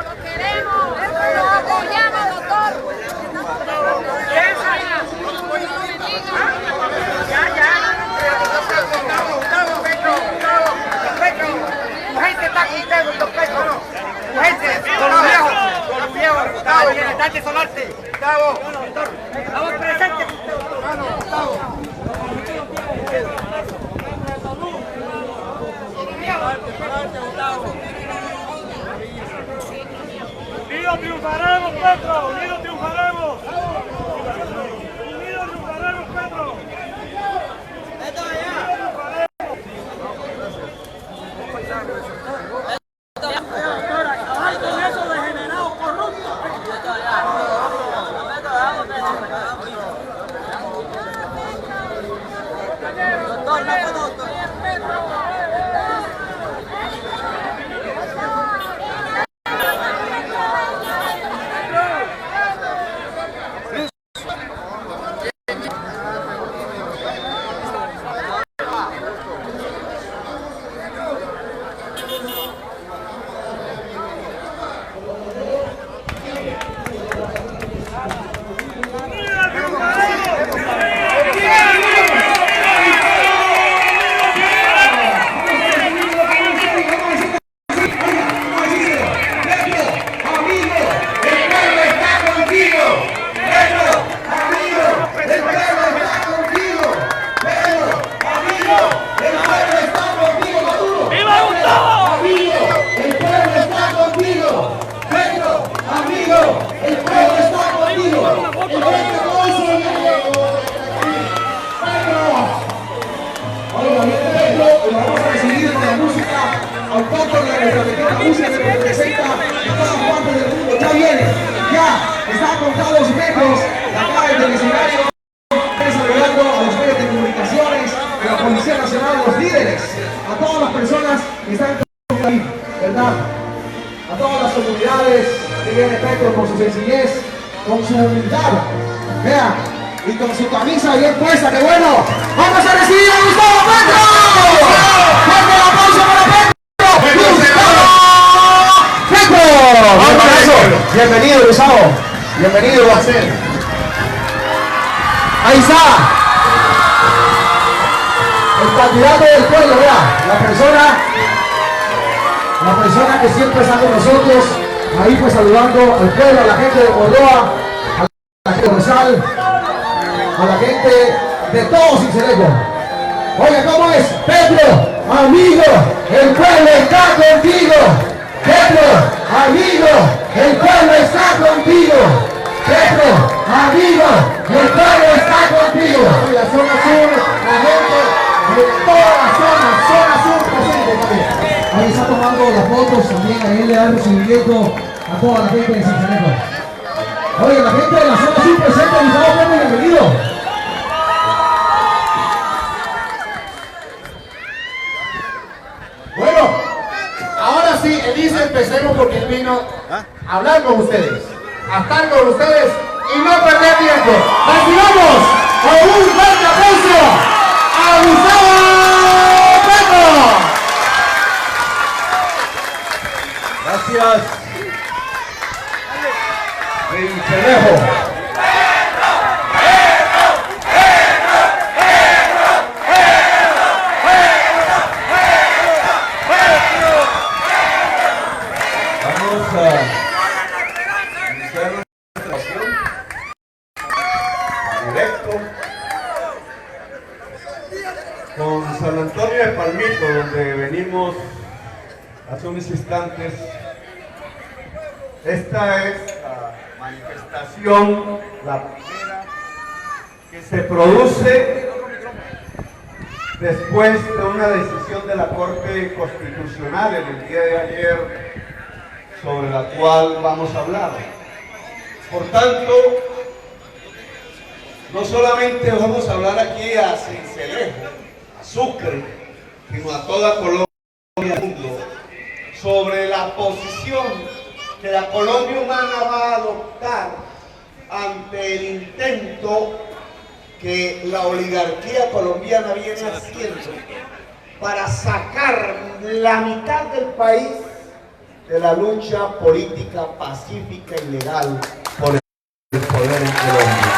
lo queremos, lo apoyamos, doctor. La gente está contenta, doctor Petro. La gente, con los viejos, Gustavo, viene tarde solarte. Gustavo, estamos presentes. Gustavo. Unidos triunfaremos, Petro, unidos triunfaremos. Unidos triunfaremos, Petro. Bienvenido, Gustavo. Bienvenido, va a ser. Ahí está. El candidato del pueblo, vea. La persona que siempre está con nosotros. Ahí pues saludando al pueblo, a la gente de Córdoba, a la gente de Rosal, a la gente de todo Sincelejo. Oye, ¿cómo es? Petro, amigo, el pueblo está contigo. Petro, amigo, el pueblo está contigo. Petro, amigo, el pueblo está contigo. Y la zona sur, la gente de toda la zona sur presente también. Ahí está tomando las fotos también, ahí le da el recibimiento a toda la gente de Sincelejo. Oye, la gente de la zona sur presente, Gustavo Petro, bienvenido. Bueno, ahora sí, Elise, empecemos porque él vino a hablar con ustedes, a estar con ustedes y no perder tiempo. ¡Recibamos con un fuerte aplauso a Gustavo Petro! Gracias. Sincelejo. Con San Antonio de Palmito, donde venimos hace unos instantes. Esta es la manifestación, la primera que se produce después de una decisión de la Corte Constitucional en el día de ayer, sobre la cual vamos a hablar. Por tanto, no solamente vamos a hablar aquí a Sincelejo, a Sucre, sino a toda Colombia y al mundo, sobre la posición que la Colombia humana va a adoptar ante el intento que la oligarquía colombiana viene haciendo para sacar la mitad del país de la lucha política pacífica y legal por el poder en Colombia.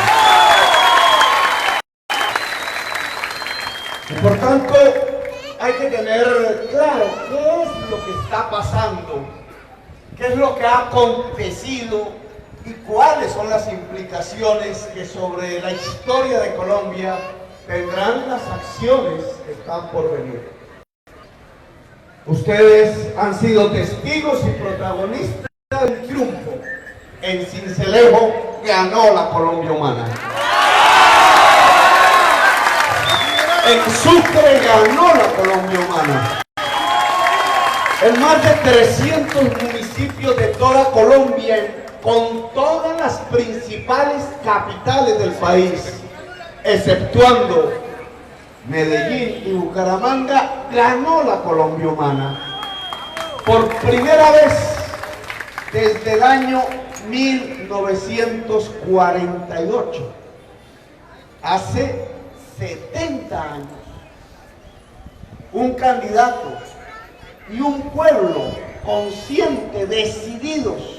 Y por tanto, hay que tener claro qué es lo que está pasando, qué es lo que ha acontecido y cuáles son las implicaciones que sobre la historia de Colombia tendrán las acciones que están por venir. Ustedes han sido testigos y protagonistas del triunfo. En Sincelejo ganó la Colombia humana. En Sucre ganó la Colombia humana. En más de 300 municipios de toda Colombia, con todas las principales capitales del país, exceptuando Medellín y Bucaramanga, ganó la Colombia humana. Por primera vez desde el año 1948, hace 70 años, un candidato y un pueblo consciente, decididos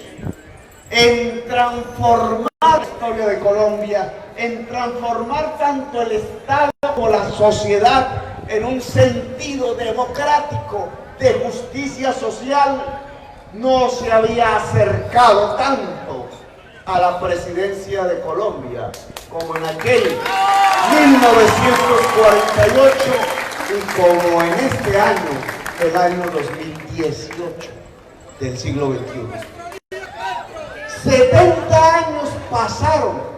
en transformar la historia de Colombia, en transformar tanto el Estado como la sociedad en un sentido democrático de justicia social, no se había acercado tanto a la presidencia de Colombia como en aquel 1948 y como en este año, el año 2018 del siglo XXI. 70 años pasaron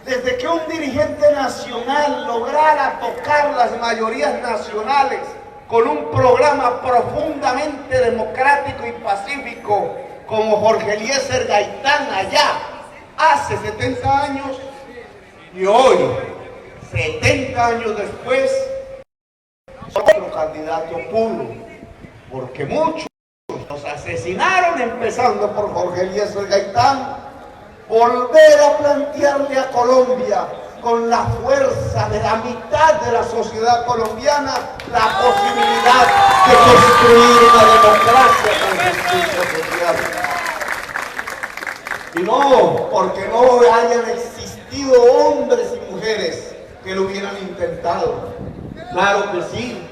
desde que un dirigente nacional lograra tocar las mayorías nacionales con un programa profundamente democrático y pacífico como Jorge Eliezer Gaitán allá hace 70 años, y hoy, 70 años después, otro candidato puro, porque muchos los asesinaron, empezando por Jorge Eliezer Gaitán. Volver a plantearle a Colombia, con la fuerza de la mitad de la sociedad colombiana, la posibilidad de construir una democracia con justicia social. Y no porque no hayan existido hombres y mujeres que lo hubieran intentado. Claro que sí,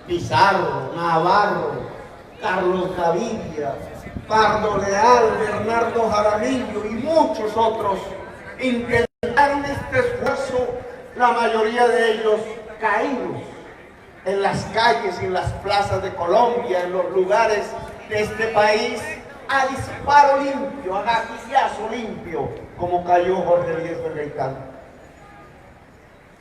Pizarro, Navarro, Carlos Gaviria, Pardo Leal, Bernardo Jaramillo y muchos otros intentaron este esfuerzo, la mayoría de ellos caídos en las calles y en las plazas de Colombia, en los lugares de este país, a disparo limpio, a gatillazo limpio, como cayó Jorge Eliezer Gaitán.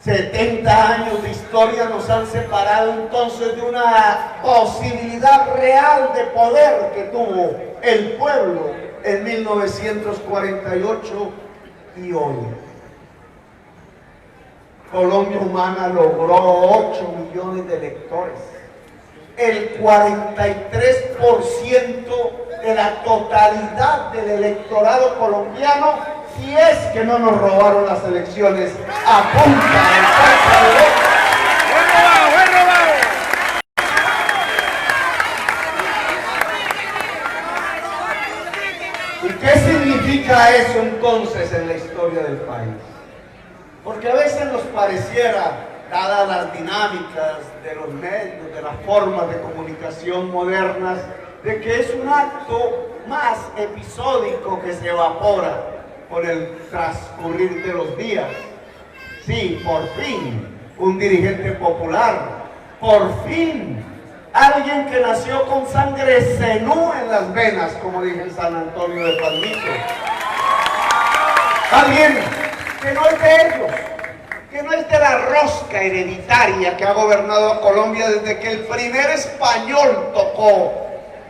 70 años de historia nos han separado entonces de una posibilidad real de poder que tuvo el pueblo en 1948 y hoy. Colombia Humana logró 8 millones de electores, el 43% de la totalidad del electorado colombiano, si es que no nos robaron las elecciones a punta de fuerza de voto. ¡Buen robado! ¿Y qué significa eso entonces en la historia del país? Porque a veces nos pareciera, dadas las dinámicas de los medios, de las formas de comunicación modernas, de que es un acto más episódico que se evapora con el transcurrir de los días. Sí, por fin, un dirigente popular, por fin, alguien que nació con sangre zenú en las venas, como dije en San Antonio de Palmito. Alguien que no es de ellos, que no es de la rosca hereditaria que ha gobernado a Colombia desde que el primer español tocó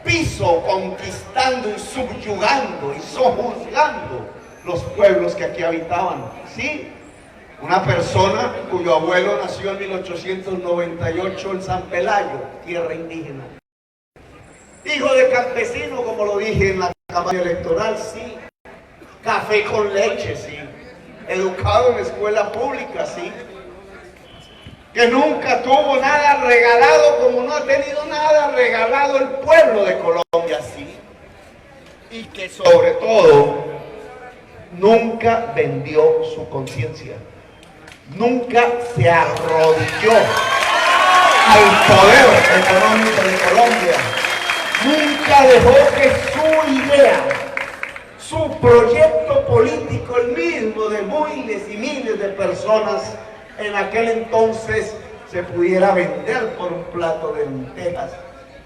piso, conquistando y subyugando y sojuzgando los pueblos que aquí habitaban. Sí, una persona cuyo abuelo nació en 1898 en San Pelayo, tierra indígena. Hijo de campesino, como lo dije en la campaña electoral, sí. Café con leche, sí. Educado en escuela pública, sí. que nunca tuvo nada regalado como no ha tenido nada regalado el pueblo de Colombia, sí, y que sobre todo nunca vendió su conciencia, nunca se arrodilló al poder económico de Colombia, nunca dejó que su idea, su proyecto político, el mismo de miles y miles de personas en aquel entonces, se pudiera vender por un plato de lentejas,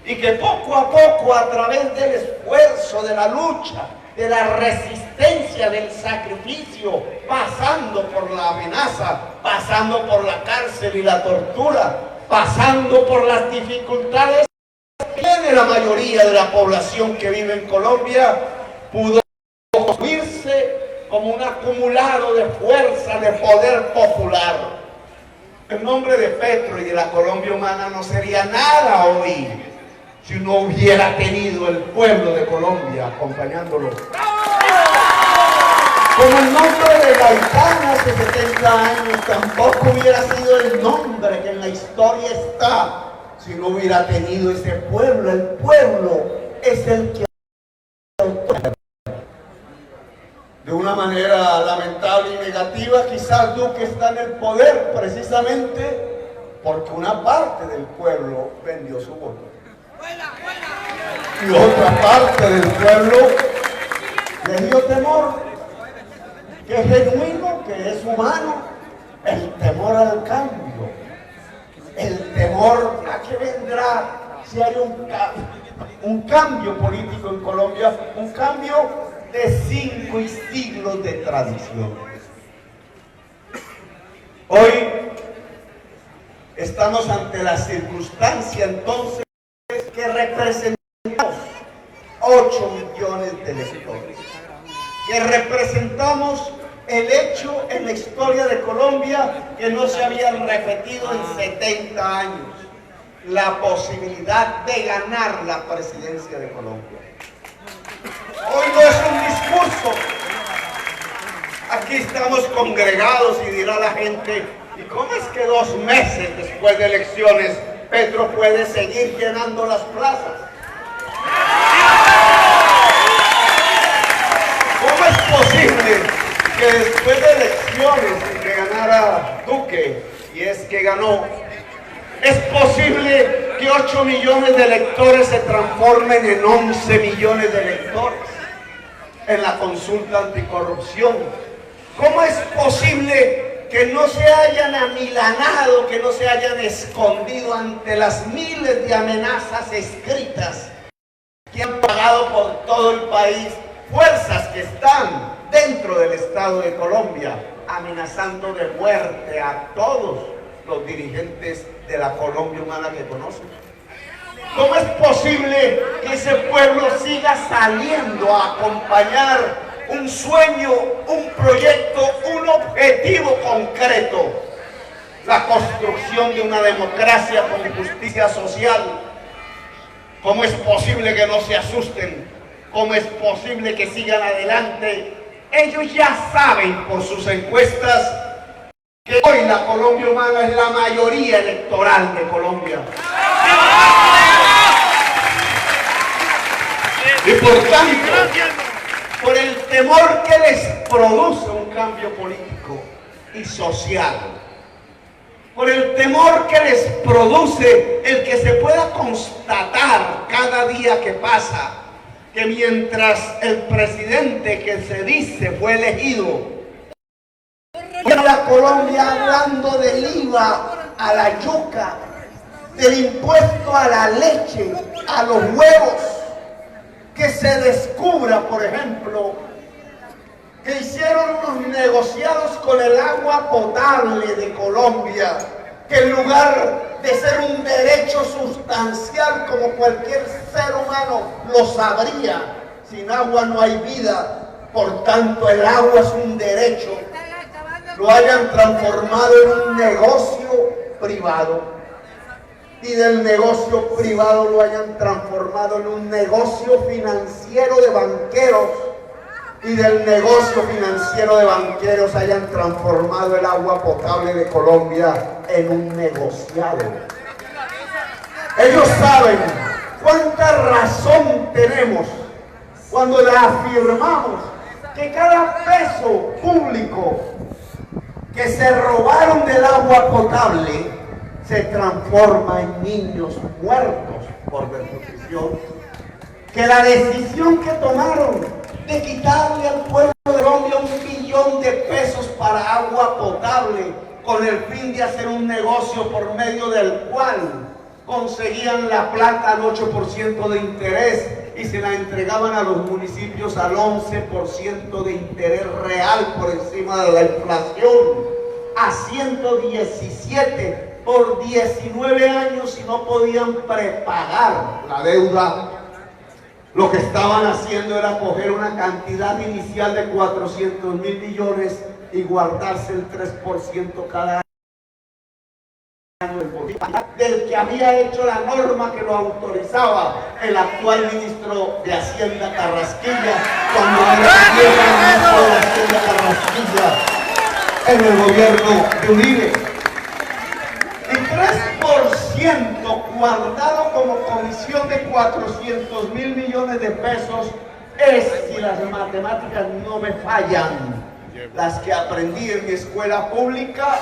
y que poco a poco, a través del esfuerzo, de la lucha, de la resistencia, del sacrificio, pasando por la amenaza, pasando por la cárcel y la tortura, pasando por las dificultades que tiene la mayoría de la población que vive en Colombia, pudo construirse como un acumulado de fuerza, de poder popular. El nombre de Petro y de la Colombia Humana no sería nada hoy si no hubiera tenido el pueblo de Colombia acompañándolo. Como el nombre de Gaitán hace 70 años tampoco hubiera sido el nombre que en la historia está si no hubiera tenido ese pueblo. El pueblo es el que de una manera lamentable y negativa, quizás Duque está en el poder precisamente porque una parte del pueblo vendió su voto. Y otra parte del pueblo le dio temor, que es genuino, que es humano, el temor al cambio, el temor a que vendrá si hay un cambio político en Colombia, un cambio de 5 siglos de tradición. Hoy estamos ante la circunstancia entonces que representamos 8 millones de electores, que representamos el hecho en la historia de Colombia que no se había repetido en 70 años, la posibilidad de ganar la presidencia de Colombia. Hoy no es un discurso. Aquí estamos congregados y dirá la gente, ¿y cómo es que 2 meses después de elecciones Petro puede seguir llenando las plazas? ¿Cómo es posible que después de elecciones que ganara Duque, y es que ganó, es posible que 8 millones de electores se transformen en 11 millones de electores en la consulta anticorrupción? ¿Cómo es posible que no se hayan amilanado, que no se hayan escondido ante las miles de amenazas escritas que han pagado por todo el país fuerzas que están dentro del Estado de Colombia, amenazando de muerte a todos los dirigentes de la Colombia Humana que conocen? ¿Cómo es posible que ese pueblo siga saliendo a acompañar un sueño, un proyecto, un objetivo concreto? La construcción de una democracia con justicia social. ¿Cómo es posible que no se asusten? ¿Cómo es posible que sigan adelante? Ellos ya saben por sus encuestas que hoy la Colombia Humana es la mayoría electoral de Colombia. Y por tanto, por el temor que les produce un cambio político y social, por el temor que les produce el que se pueda constatar cada día que pasa, que mientras el presidente que se dice fue elegido, en la Colombia hablando del IVA a la yuca, del impuesto a la leche, a los huevos, que se descubra, por ejemplo, que hicieron unos negociados con el agua potable de Colombia, que en lugar de ser un derecho sustancial como cualquier ser humano lo sabría, sin agua no hay vida, por tanto el agua es un derecho, lo hayan transformado en un negocio privado, y del negocio privado lo hayan transformado en un negocio financiero de banqueros y del negocio financiero de banqueros hayan transformado el agua potable de Colombia en un negociado. Ellos saben cuánta razón tenemos cuando le afirmamos que cada peso público que se robaron del agua potable se transforma en niños muertos por desnutrición, que la decisión que tomaron de quitarle al pueblo de Colombia 1 billón de pesos para agua potable con el fin de hacer un negocio por medio del cual conseguían la plata al 8% de interés y se la entregaban a los municipios al 11% de interés real por encima de la inflación, a 117 por 19 años y no podían prepagar la deuda. Lo que estaban haciendo era coger una cantidad inicial de 400.000 millones y guardarse el 3% cada año del que había hecho la norma que lo autorizaba el actual ministro de Hacienda Carrasquilla cuando era ministro de Hacienda Carrasquilla en el gobierno de Uribe. Y 3% guardado como comisión de 400.000 millones de pesos es, si las matemáticas no me fallan, las que aprendí en mi escuela pública,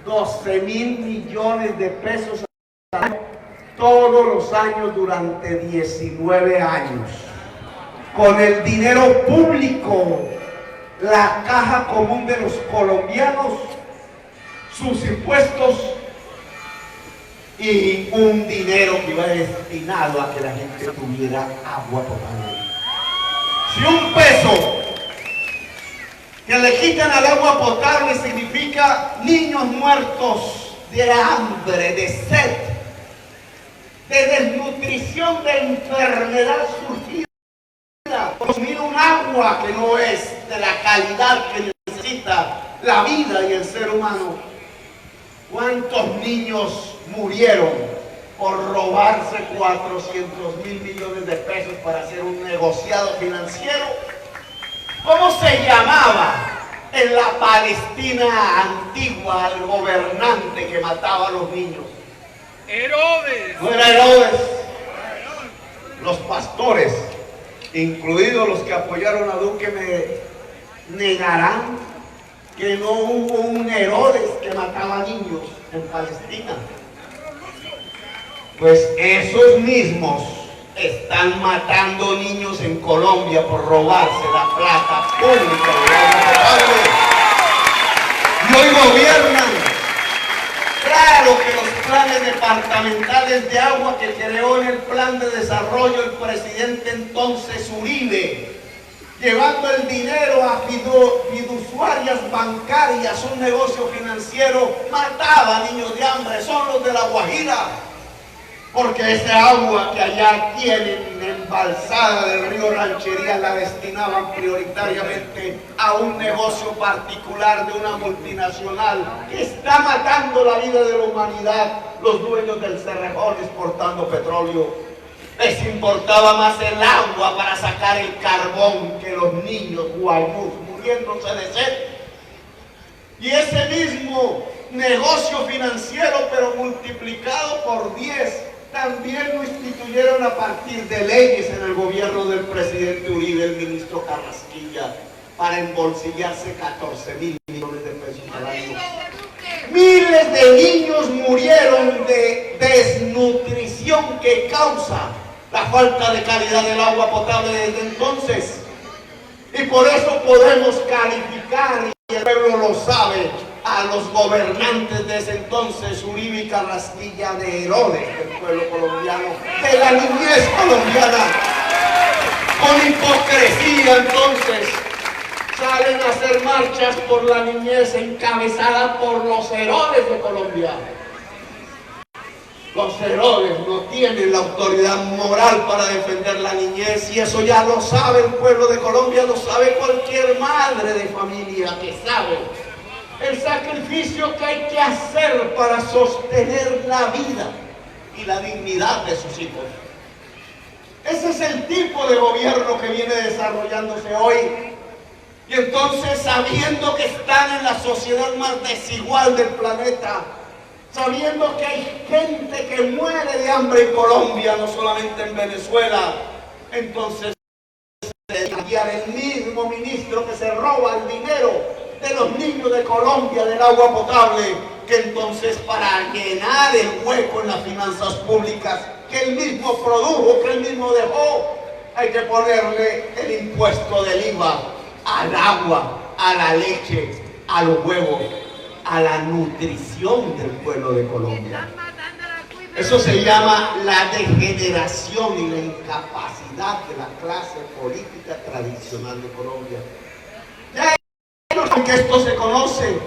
12.000 millones de pesos al año, todos los años durante 19 años. Con el dinero público, la caja común de los colombianos, sus impuestos y un dinero que iba destinado a que la gente tuviera agua potable. Si un peso que le quitan al agua potable significa niños muertos de hambre, de sed, de desnutrición, de enfermedad surgida, consumir un agua que no es de la calidad que necesita la vida y el ser humano. ¿Cuántos niños murieron por robarse 400.000 millones de pesos para hacer un negociado financiero? ¿Cómo se llamaba en la Palestina antigua al gobernante que mataba a los niños? Herodes. No era Herodes. Los pastores, incluidos los que apoyaron a Duque, me negarán que no hubo un Herodes que mataba niños en Palestina. Pues esos mismos están matando niños en Colombia por robarse la plata pública del agua potable. Y hoy gobiernan. Claro que los planes departamentales de agua que creó en el plan de desarrollo el presidente entonces Uribe, llevando el dinero a fiduciarias bancarias, un negocio financiero, mataba a niños de hambre, son los de La Guajira. Porque ese agua que allá tienen embalsada del río Rancherías la destinaban prioritariamente a un negocio particular de una multinacional que está matando la vida de la humanidad, los dueños del Cerrejón exportando petróleo. Les importaba más el agua para sacar el carbón que los niños guayús muriéndose de sed. Y ese mismo negocio financiero, pero multiplicado por 10, también lo instituyeron a partir de leyes en el gobierno del presidente Uribe, el ministro Carrasquilla, para embolsillarse 14.000 millones de pesos al año. Miles de niños murieron de desnutrición que causa la falta de calidad del agua potable desde entonces. Y por eso podemos calificar, y el pueblo lo sabe, a los gobernantes de ese entonces, Uribe y Carrasquilla, de Herodes del pueblo colombiano, de la niñez colombiana. Con hipocresía entonces salen a hacer marchas por la niñez encabezadas por los Herodes de Colombia. Los Herodes no tienen la autoridad moral para defender la niñez, y eso ya lo sabe el pueblo de Colombia, lo sabe cualquier madre de familia que sabe el sacrificio que hay que hacer para sostener la vida y la dignidad de sus hijos. Ese es el tipo de gobierno que viene desarrollándose hoy. Y entonces, sabiendo que están en la sociedad más desigual del planeta, sabiendo que hay gente que muere de hambre en Colombia, no solamente en Venezuela, entonces el mismo ministro que se roba el dinero de los niños de Colombia, del agua potable, que entonces para llenar el hueco en las finanzas públicas que él mismo produjo, que él mismo dejó, hay que ponerle el impuesto del IVA al agua, a la leche, a los huevos, a la nutrición del pueblo de Colombia. Eso se llama la degeneración y la incapacidad de la clase política tradicional de Colombia. Ya ellos saben que esto se conoce,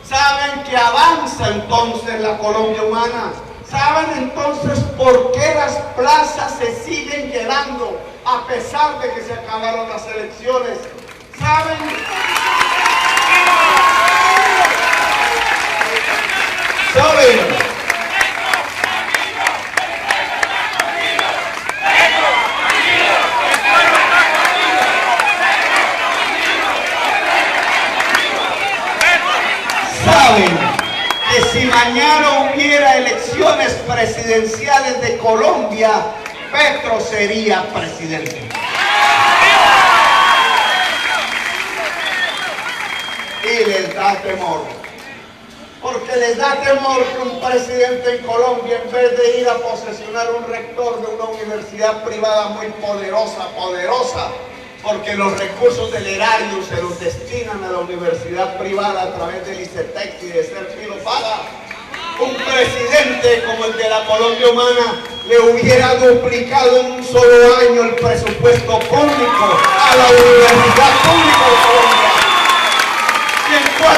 saben que avanza entonces la Colombia humana, saben entonces por qué las plazas se siguen llenando a pesar de que se acabaron las elecciones. Saben que si mañana hubiera elecciones presidenciales de Colombia, Petro sería presidente. Y les da temor, porque les da temor que un presidente en Colombia, en vez de ir a posesionar un rector de una universidad privada muy poderosa, porque los recursos del erario se los destinan a la universidad privada a través del ICETEX y de Sergio lo paga, un presidente como el de la Colombia humana le hubiera duplicado en un solo año el presupuesto público a la universidad pública de Colombia. Y en 4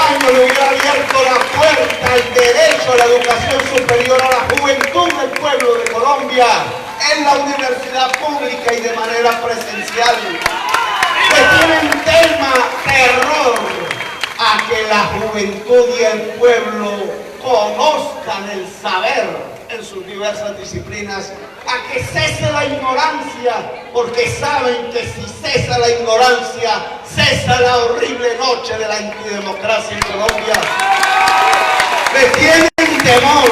años le hubiera abierto la puerta al derecho a la educación superior a la juventud del pueblo de Colombia en la universidad pública y de manera presencial. Le tienen tema terror a que la juventud y el pueblo conozcan el saber en sus diversas disciplinas, a que cese la ignorancia, porque saben que si cesa la ignorancia, cesa la horrible noche de la antidemocracia en Colombia. Le tienen temor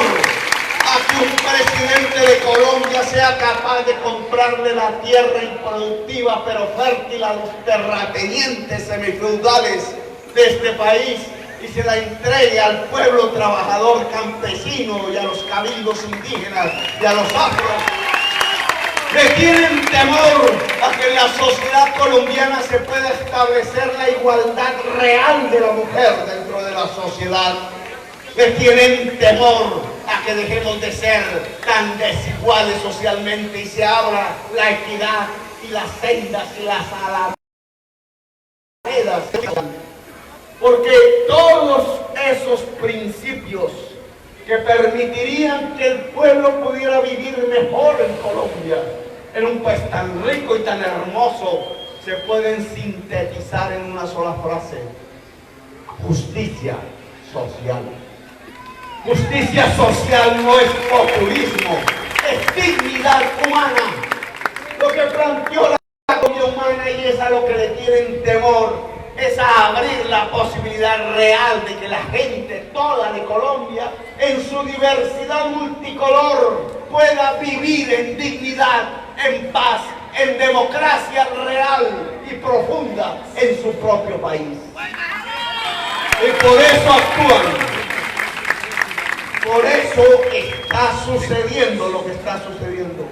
a que un presidente de Colombia sea capaz de comprarle la tierra improductiva pero fértil a los terratenientes semifeudales de este país y se la entregue al pueblo trabajador campesino y a los cabildos indígenas y a los afros. Le tienen temor a que en la sociedad colombiana se pueda establecer la igualdad real de la mujer dentro de la sociedad. Le tienen temor a que dejemos de ser tan desiguales socialmente y se abra la equidad y las sendas y las alamedas. Porque todos esos principios que permitirían que el pueblo pudiera vivir mejor en Colombia, en un país tan rico y tan hermoso, se pueden sintetizar en una sola frase: justicia social. Justicia social no es populismo, es dignidad humana. Lo que planteó la Colombia humana, y es a lo que le tienen temor, es a abrir la posibilidad real de que la gente toda de Colombia, en su diversidad multicolor, pueda vivir en dignidad, en paz, en democracia real y profunda en su propio país. Y por eso actúan. Por eso está sucediendo lo que está sucediendo.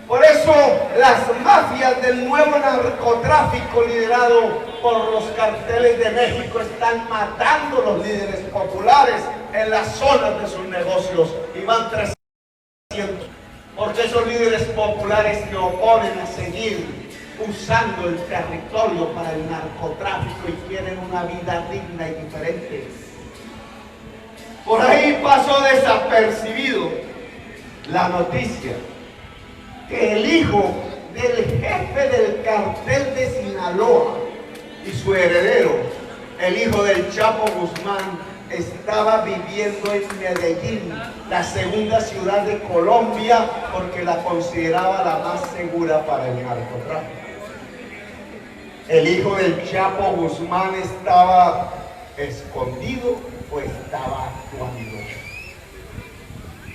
Por eso las mafias del nuevo narcotráfico liderado por los carteles de México están matando a los líderes populares en las zonas de sus negocios y van 300. Porque esos líderes populares se oponen a seguir usando el territorio para el narcotráfico y quieren una vida digna y diferente. Por ahí pasó desapercibido la noticia que el hijo del jefe del cartel de Sinaloa y su heredero, el hijo del Chapo Guzmán, estaba viviendo en Medellín, la segunda ciudad de Colombia, porque la consideraba la más segura para el narcotráfico. El hijo del Chapo Guzmán estaba escondido o estaba actuando.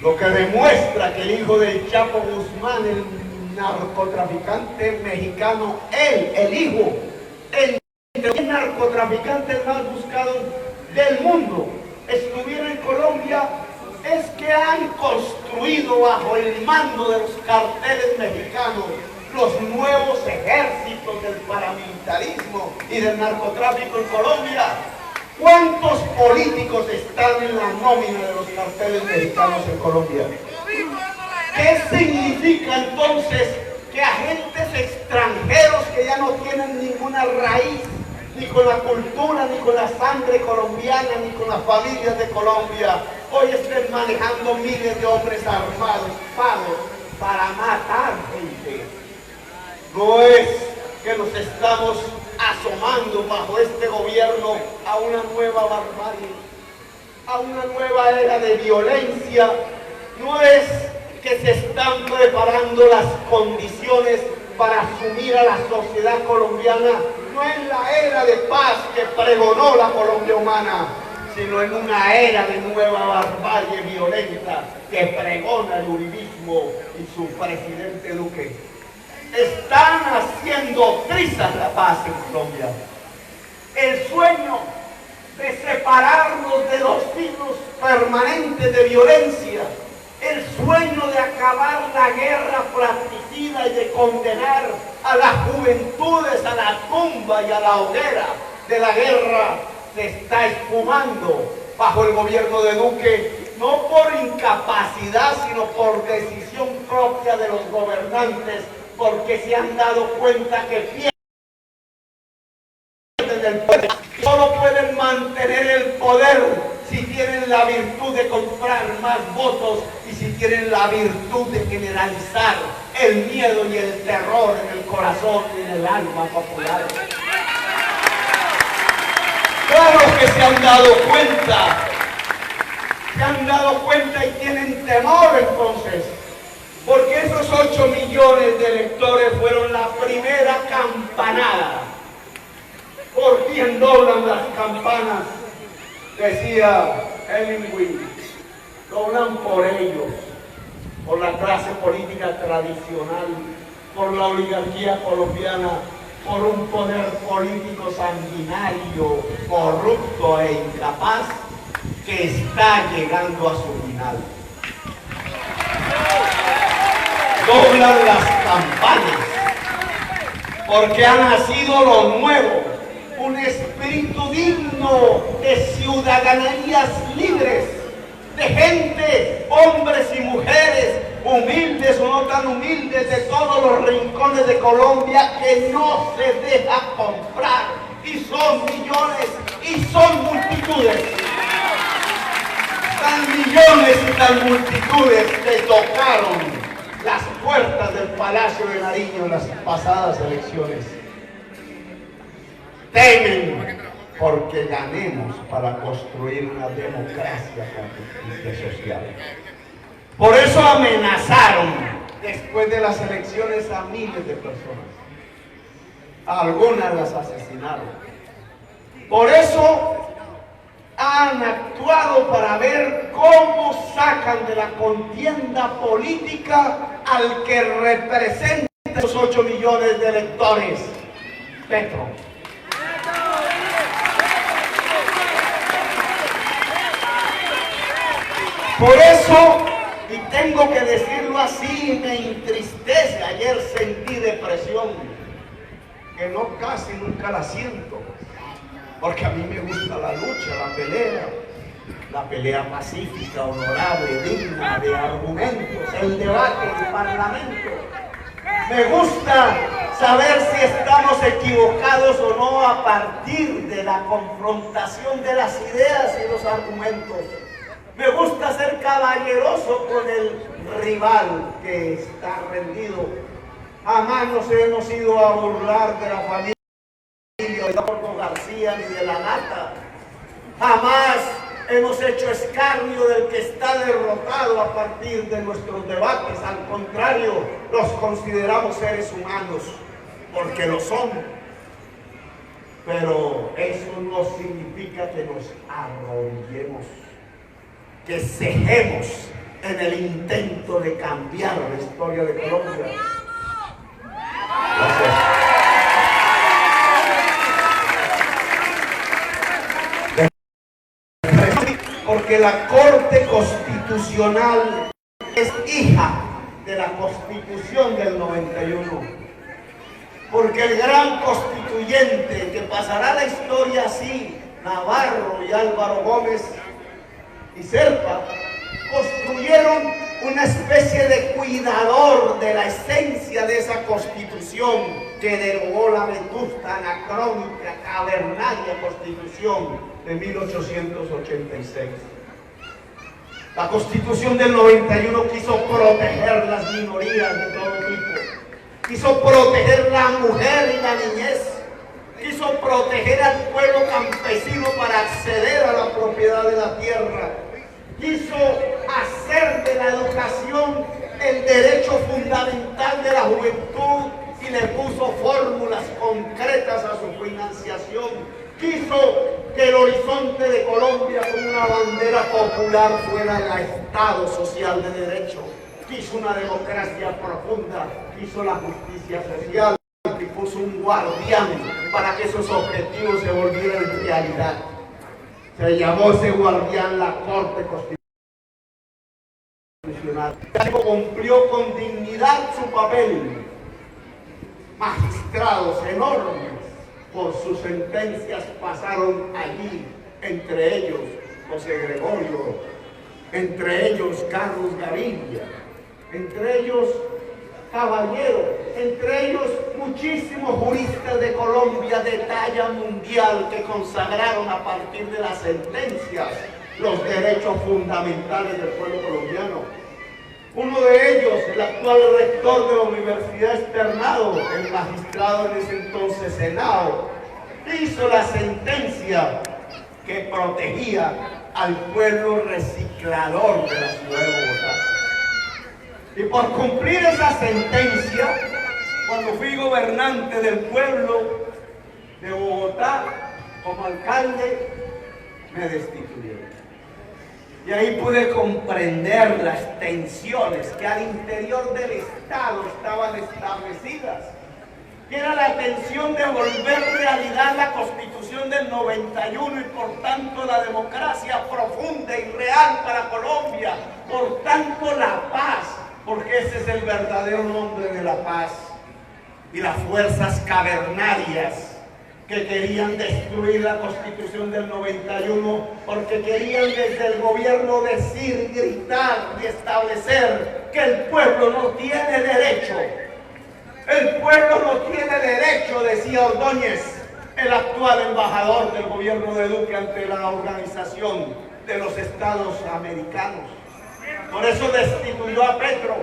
Lo que demuestra que el hijo del Chapo Guzmán, el narcotraficante mexicano, el hijo, entre los narcotraficantes más buscados del mundo, estuviera en Colombia, es que han construido bajo el mando de los carteles mexicanos los nuevos ejércitos del paramilitarismo y del narcotráfico en Colombia. ¿Cuántos políticos están en la nómina de los carteles mexicanos en Colombia? ¿Qué significa entonces que agentes extranjeros que ya no tienen ninguna raíz, ni con la cultura, ni con la sangre colombiana, ni con las familias de Colombia, hoy estén manejando miles de hombres armados, pagos para matar gente? No es que nos estamos asomando bajo este gobierno a una nueva barbarie, a una nueva era de violencia. No es que se están preparando las condiciones para asumir a la sociedad colombiana, no en la era de paz que pregonó la Colombia humana, sino en una era de nueva barbarie violenta que pregona el uribismo y su presidente Duque. Están haciendo trizas la paz en Colombia. El sueño de separarnos de los siglos permanentes de violencia, el sueño de acabar la guerra fratricida y de condenar a las juventudes a la tumba y a la hoguera de la guerra, se está esfumando bajo el gobierno de Duque, no por incapacidad, sino por decisión propia de los gobernantes, porque se han dado cuenta que pierden el poder. Solo pueden mantener el poder si tienen la virtud de comprar más votos y si tienen la virtud de generalizar el miedo y el terror en el corazón y en el alma popular. Claro que se han dado cuenta y tienen temor entonces, porque esos 8 millones de electores fueron la primera campanada. ¿Por quién doblan las campanas? Decía Hemingway, doblan por ellos, por la clase política tradicional, por la oligarquía colombiana, por un poder político sanguinario, corrupto e incapaz que está llegando a su final. Doblan las campanas porque ha nacido lo nuevo, un espíritu digno de ciudadanías libres, de gente, hombres y mujeres, humildes o no tan humildes, de todos los rincones de Colombia, que no se deja comprar, y son millones y son multitudes. Tan millones y tan multitudes que tocaron las puertas del Palacio de Nariño en las pasadas elecciones. Temen porque ganemos para construir una democracia con justicia social. Por eso amenazaron después de las elecciones a miles de personas. A algunas las asesinaron. Por eso han actuado para ver cómo sacan de la contienda política al que representa los 8 millones de electores, Petro. Por eso, y tengo que decirlo así, me entristece, ayer sentí depresión, que no casi nunca la siento, porque a mí me gusta la lucha, la pelea pacífica, honorable, digna, de argumentos, el debate, el parlamento. Me gusta saber si estamos equivocados o no a partir de la confrontación de las ideas y los argumentos. Me gusta ser caballeroso con el rival que está rendido. Jamás nos hemos ido a burlar de la familia de Eduardo García ni de la Nata. Jamás hemos hecho escarnio del que está derrotado a partir de nuestros debates. Al contrario, los consideramos seres humanos, porque lo son. Pero eso no significa que nos arrodillemos, que cejemos en el intento de cambiar la historia de Colombia. Gracias. Porque la Corte Constitucional es hija de la Constitución del 91. Porque el gran constituyente que pasará la historia así, Navarro y Álvaro Gómez y Serpa, construyeron una especie de cuidador de la esencia de esa Constitución que derogó la vetusta, anacrónica, cavernaria Constitución de 1886. La Constitución del 91 quiso proteger las minorías de todo tipo, quiso proteger la mujer y la niñez, quiso proteger al pueblo campesino para acceder a la propiedad de la tierra, quiso hacer de la educación el derecho fundamental de la juventud y le puso fórmulas concretas a su financiación. Quiso que el horizonte de Colombia como una bandera popular fuera el Estado social de derecho. Quiso una democracia profunda, quiso la justicia social y puso un guardián para que esos objetivos se volvieran realidad. Se llamó ese guardián la Corte Constitucional. Cumplió con dignidad su papel. Magistrados enormes por sus sentencias pasaron allí, entre ellos José Gregorio, entre ellos Carlos Gaviria, entre ellos Caballero, entre ellos muchísimos juristas de Colombia de talla mundial que consagraron a partir de las sentencias los derechos fundamentales del pueblo colombiano. Uno de ellos, el actual rector de la Universidad Externado, el magistrado en ese entonces Senado, hizo la sentencia que protegía al pueblo reciclador de la ciudad de Bogotá. Y por cumplir esa sentencia, cuando fui gobernante del pueblo de Bogotá como alcalde, me destituyeron. Y ahí pude comprender las tensiones que al interior del Estado estaban establecidas. Que era la tensión de volver realidad la Constitución del 91 y por tanto la democracia profunda y real para Colombia. Por tanto la paz, porque ese es el verdadero nombre de la paz. Y las fuerzas cavernarias que querían destruir la Constitución del 91 porque querían desde el gobierno decir, gritar y establecer que el pueblo no tiene derecho. El pueblo no tiene derecho, decía Ordóñez, el actual embajador del gobierno de Duque ante la Organización de los Estados Americanos. Por eso destituyó a Petro.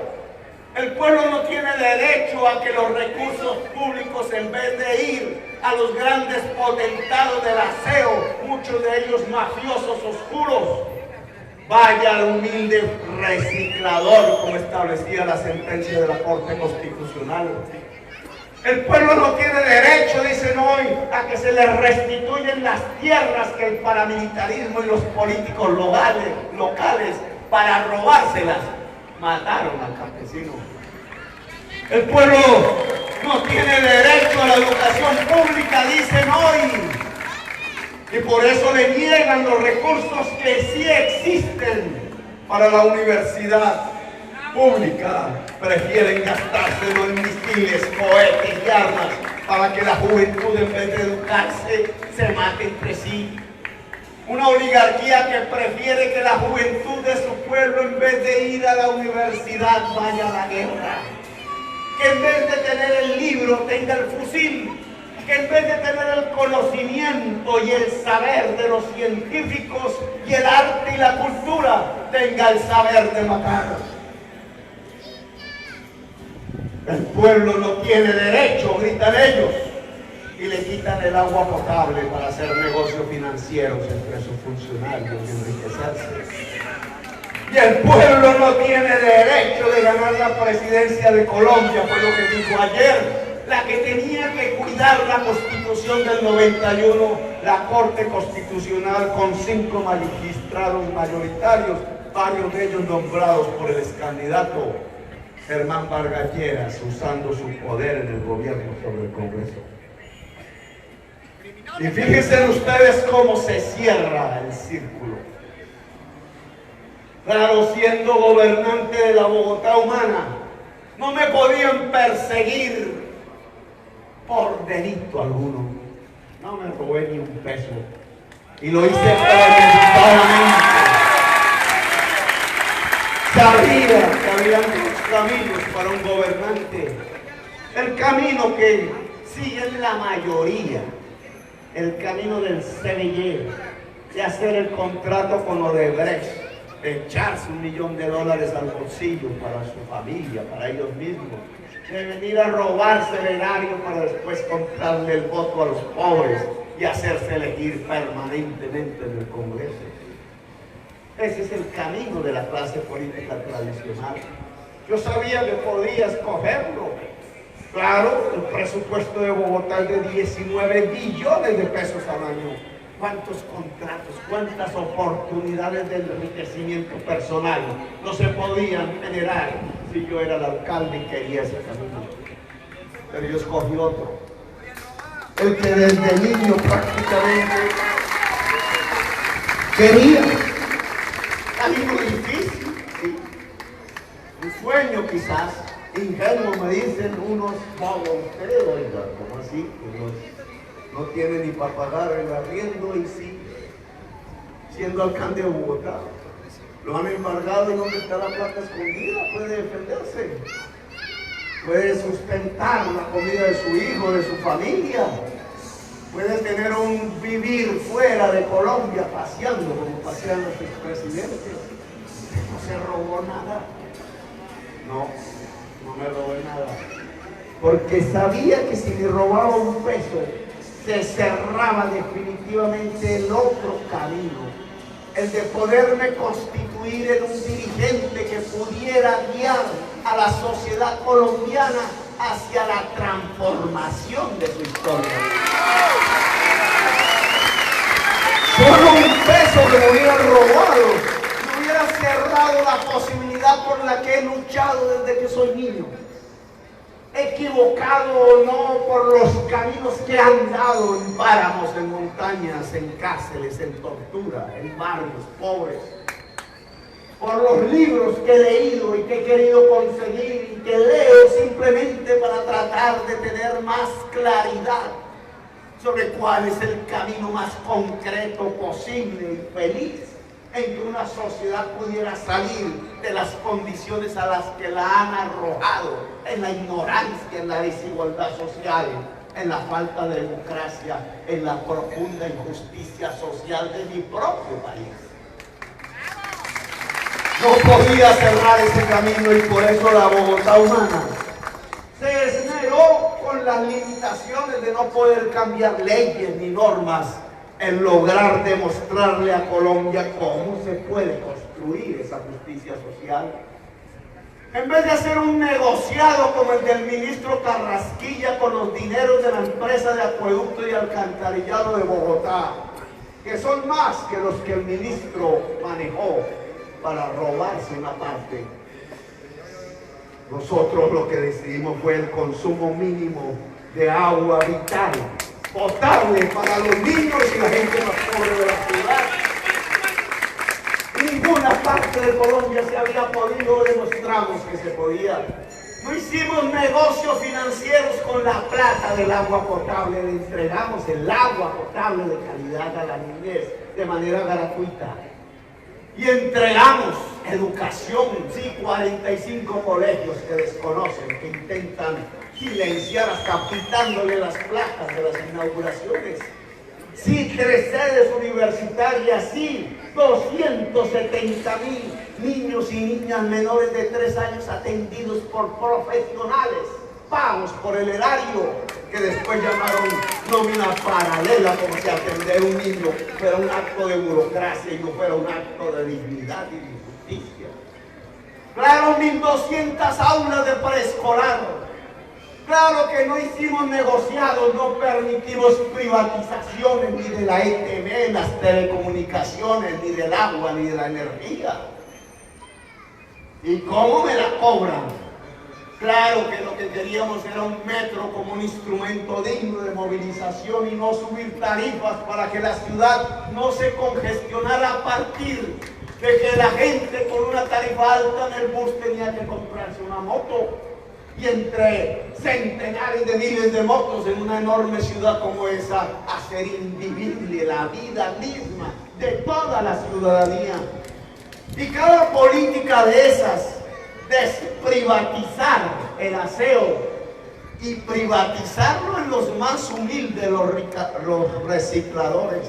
El pueblo no tiene derecho a que los recursos públicos, en vez de ir a los grandes potentados del aseo, muchos de ellos mafiosos oscuros, vaya al humilde reciclador, como establecía la sentencia de la Corte Constitucional. El pueblo no tiene derecho, dicen hoy, a que se les restituyen las tierras que el paramilitarismo y los políticos locales para robárselas mataron al campesino. El pueblo no tiene derecho a la educación pública, dicen hoy. Y por eso le niegan los recursos que sí existen para la universidad pública. Prefieren gastárselo en misiles, cohetes y armas para que la juventud, en vez de educarse, se mate entre sí. Una oligarquía que prefiere que la juventud de su pueblo, en vez de ir a la universidad, vaya a la guerra. Que en vez de tener el libro, tenga el fusil. Que en vez de tener el conocimiento y el saber de los científicos y el arte y la cultura, tenga el saber de matar. El pueblo no tiene derecho, gritan ellos, y le quitan el agua potable para hacer negocios financieros entre sus funcionarios y enriquecerse. Y el pueblo no tiene derecho de ganar la presidencia de Colombia, fue lo que dijo ayer. La que tenía que cuidar la Constitución del 91, la Corte Constitucional, con 5 magistrados mayoritarios, varios de ellos nombrados por el excandidato Germán Vargas Lleras, usando su poder en el gobierno sobre el Congreso. Y fíjense ustedes cómo se cierra el círculo. Claro, siendo gobernante de la Bogotá humana, no me podían perseguir por delito alguno. No me robé ni un peso. Y lo hice premeditadamente. Sabía que había dos caminos para un gobernante. El camino que siguen la mayoría. El camino del CBY, de hacer el contrato con Odebrecht, de echarse $1 millón al bolsillo para su familia, para ellos mismos, de venir a robarse el erario para después comprarle el voto a los pobres y hacerse elegir permanentemente en el Congreso. Ese es el camino de la clase política tradicional. Yo sabía que podía escogerlo. Claro, el presupuesto de Bogotá es de 19 billones de pesos al año. ¿Cuántos contratos, cuántas oportunidades de enriquecimiento personal no se podían generar si yo era el alcalde y quería ese camino? Pero yo escogí otro. El que desde niño prácticamente quería. Camino difícil, sí. Un sueño quizás. Ingenuo, me dicen unos bobos. Ustedes, oiga, ¿cómo así? No tiene ni para pagar el arriendo y sí, siendo alcalde de Bogotá. Lo han embargado y donde está la plata escondida, puede defenderse. Puede sustentar la comida de su hijo, de su familia. Puede tener un vivir fuera de Colombia, paseando como pasean los expresidentes. No se robó nada. No me robé nada. Porque sabía que si me robaba un peso, se cerraba definitivamente el otro camino, el de poderme constituir en un dirigente que pudiera guiar a la sociedad colombiana hacia la transformación de su historia. Solo un peso que me hubiera robado, me hubiera cerrado la posibilidad por la que he luchado desde que soy niño. Equivocado o no por los caminos que he andado en páramos, en montañas, en cárceles, en tortura, en barrios pobres, por los libros que he leído y que he querido conseguir y que leo simplemente para tratar de tener más claridad sobre cuál es el camino más concreto posible y feliz en que una sociedad pudiera salir de las condiciones a las que la han arrojado, en la ignorancia, en la desigualdad social, en la falta de democracia, en la profunda injusticia social de mi propio país. No podía cerrar ese camino y por eso la Bogotá humana se esmeró con las limitaciones de no poder cambiar leyes ni normas en lograr demostrarle a Colombia cómo se puede construir esa justicia social. En vez de hacer un negociado como el del ministro Carrasquilla con los dineros de la empresa de acueducto y alcantarillado de Bogotá, que son más que los que el ministro manejó para robarse una parte, nosotros lo que decidimos fue el consumo mínimo de agua vital, potable para los niños y la gente más pobre de la ciudad. Ninguna parte de Colombia se había podido, demostramos que se podía. No hicimos negocios financieros con la plata del agua potable, le entregamos el agua potable de calidad a la niñez de manera gratuita. Y entregamos educación, sí, 45 colegios que desconocen, que intentan silenciar hasta quitándole las placas de las inauguraciones. Sí, 3 sedes universitarias, sí, 270,000 niños y niñas menores de 3 años atendidos por profesionales pagos por el erario, que después llamaron nómina paralela, como si atender un niño fuera un acto de burocracia y no fuera un acto de dignidad y de justicia. Claro, 1.200 aulas de preescolar. Claro que no hicimos negociados, no permitimos privatizaciones ni de la ETV, las telecomunicaciones, ni del agua, ni de la energía. ¿Y cómo me la cobran? Claro que lo que queríamos era un metro como un instrumento digno de movilización y no subir tarifas para que la ciudad no se congestionara a partir de que la gente con una tarifa alta en el bus tenía que comprarse una moto. Y entre centenares de miles de motos en una enorme ciudad como esa, hacer invivible la vida misma de toda la ciudadanía. Y cada política de esas, desprivatizar el aseo y privatizarlo en los más humildes, los recicladores.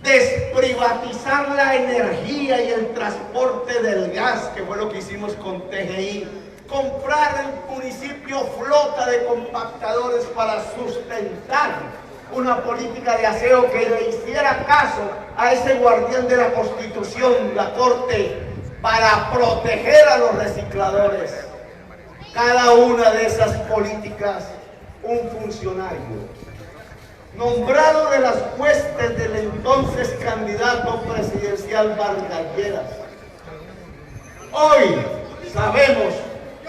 Desprivatizar la energía y el transporte del gas, que fue lo que hicimos con TGI. Comprar el municipio flota de compactadores para sustentar una política de aseo que le hiciera caso a ese guardián de la Constitución, la Corte, para proteger a los recicladores. Cada una de esas políticas, un funcionario nombrado de las huestes del entonces candidato presidencial Vargas Lleras. Hoy sabemos,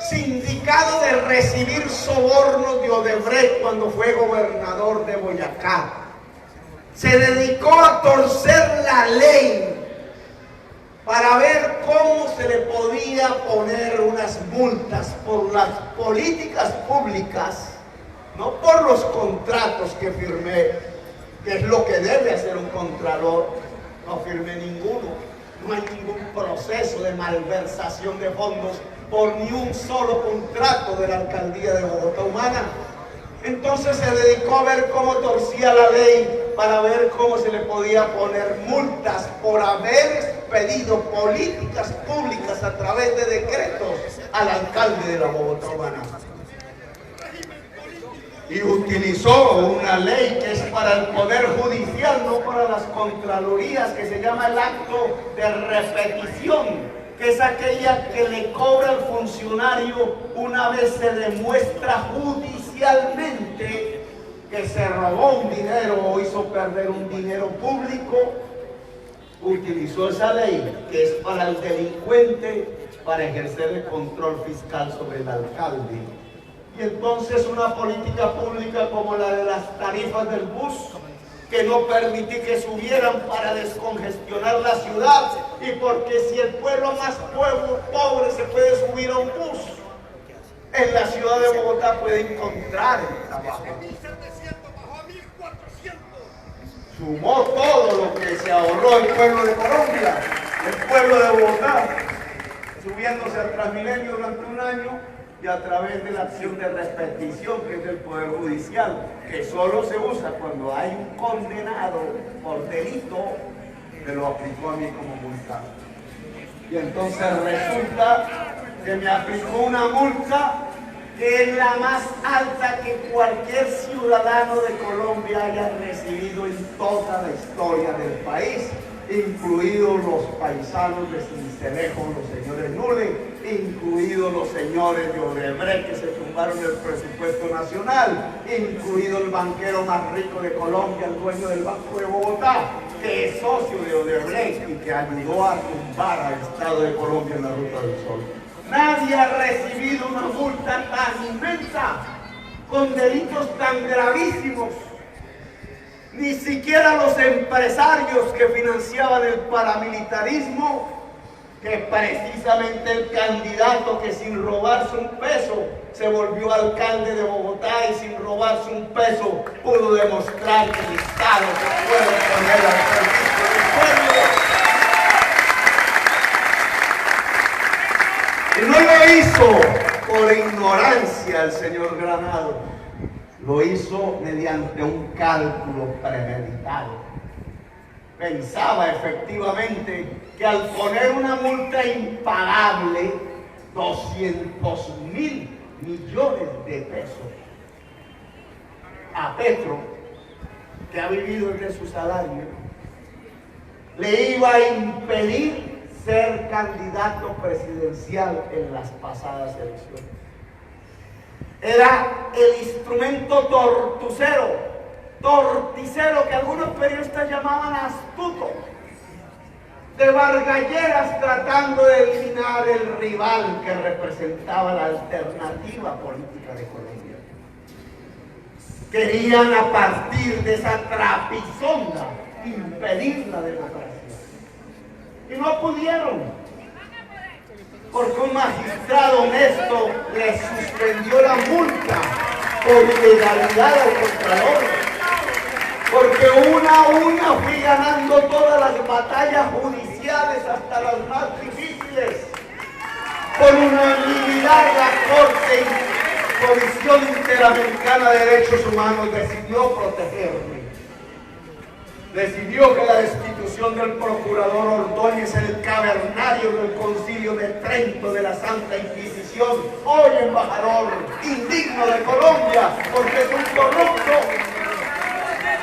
sindicado de recibir sobornos de Odebrecht cuando fue gobernador de Boyacá. Se dedicó a torcer la ley para ver cómo se le podía poner unas multas por las políticas públicas, no por los contratos que firmé, que es lo que debe hacer un contralor. No firmé ninguno, no hay ningún proceso de malversación de fondos por ni un solo contrato de la alcaldía de Bogotá Humana. Entonces se dedicó a ver cómo torcía la ley para ver cómo se le podía poner multas por haber expedido políticas públicas a través de decretos al alcalde de la Bogotá Humana. Y utilizó una ley que es para el Poder Judicial, no para las Contralorías, que se llama el acto de repetición, que es aquella que le cobra al funcionario una vez se demuestra judicialmente que se robó un dinero o hizo perder un dinero público. Utilizó esa ley que es para el delincuente, para ejercer el control fiscal sobre el alcalde. Y entonces una política pública como la de las tarifas del bus, que no permití que subieran para descongestionar la ciudad, y porque si el pueblo más pobre se puede subir a un bus, en la ciudad de Bogotá puede encontrar el trabajo. Sumó todo lo que se ahorró el pueblo de Colombia, el pueblo de Bogotá, subiéndose al Transmilenio durante un año, y a través de la acción de repetición que es del Poder Judicial, que solo se usa cuando hay un condenado por delito, me lo aplicó a mí como multa. Y entonces resulta que me aplicó una multa que es la más alta que cualquier ciudadano de Colombia haya recibido en toda la historia del país, incluidos los paisanos de Sincelejo, los señores Nule, incluidos los señores de Odebrecht que se tumbaron el presupuesto nacional, incluido el banquero más rico de Colombia, el dueño del Banco de Bogotá, que es socio de Odebrecht y que ayudó a tumbar al Estado de Colombia en la Ruta del Sol. Nadie ha recibido una multa tan inmensa, con delitos tan gravísimos. Ni siquiera los empresarios que financiaban el paramilitarismo, que precisamente el candidato que sin robarse un peso se volvió alcalde de Bogotá y sin robarse un peso pudo demostrar que el Estado se puede poner al servicio del pueblo. Y no lo hizo por ignorancia el señor Granado, lo hizo mediante un cálculo premeditado. Pensaba efectivamente que al poner una multa impagable, 200.000 millones de pesos a Petro, que ha vivido de su salario, le iba a impedir ser candidato presidencial en las pasadas elecciones. Era el instrumento torticero, que algunos periodistas llamaban astuto, de Vargas Lleras, tratando de eliminar el rival que representaba la alternativa política de Colombia. Querían, a partir de esa trapisonda, impedir la democracia. Y no pudieron, porque un magistrado honesto le suspendió la multa por ilegalidad al Contralor, porque una a una fui ganando todas las batallas judiciales, hasta las más difíciles. Por unanimidad, la Comisión Interamericana de Derechos Humanos decidió protegerme. Decidió que la destitución del procurador Ordóñez, el cavernario del Concilio de Trento de la Santa Inquisición, hoy embajador indigno de Colombia, porque es un corrupto,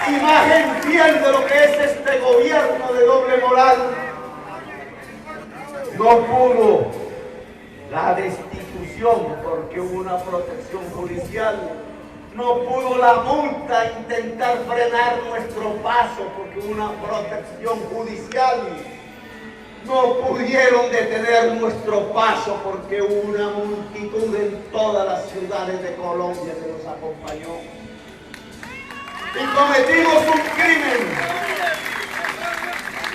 imagen fiel de lo que es este gobierno de doble moral, no pudo la destitución porque hubo una protección judicial. No pudo la multa intentar frenar nuestro paso porque hubo una protección judicial. No pudieron detener nuestro paso porque hubo una multitud en todas las ciudades de Colombia que nos acompañó. Y cometimos un crimen.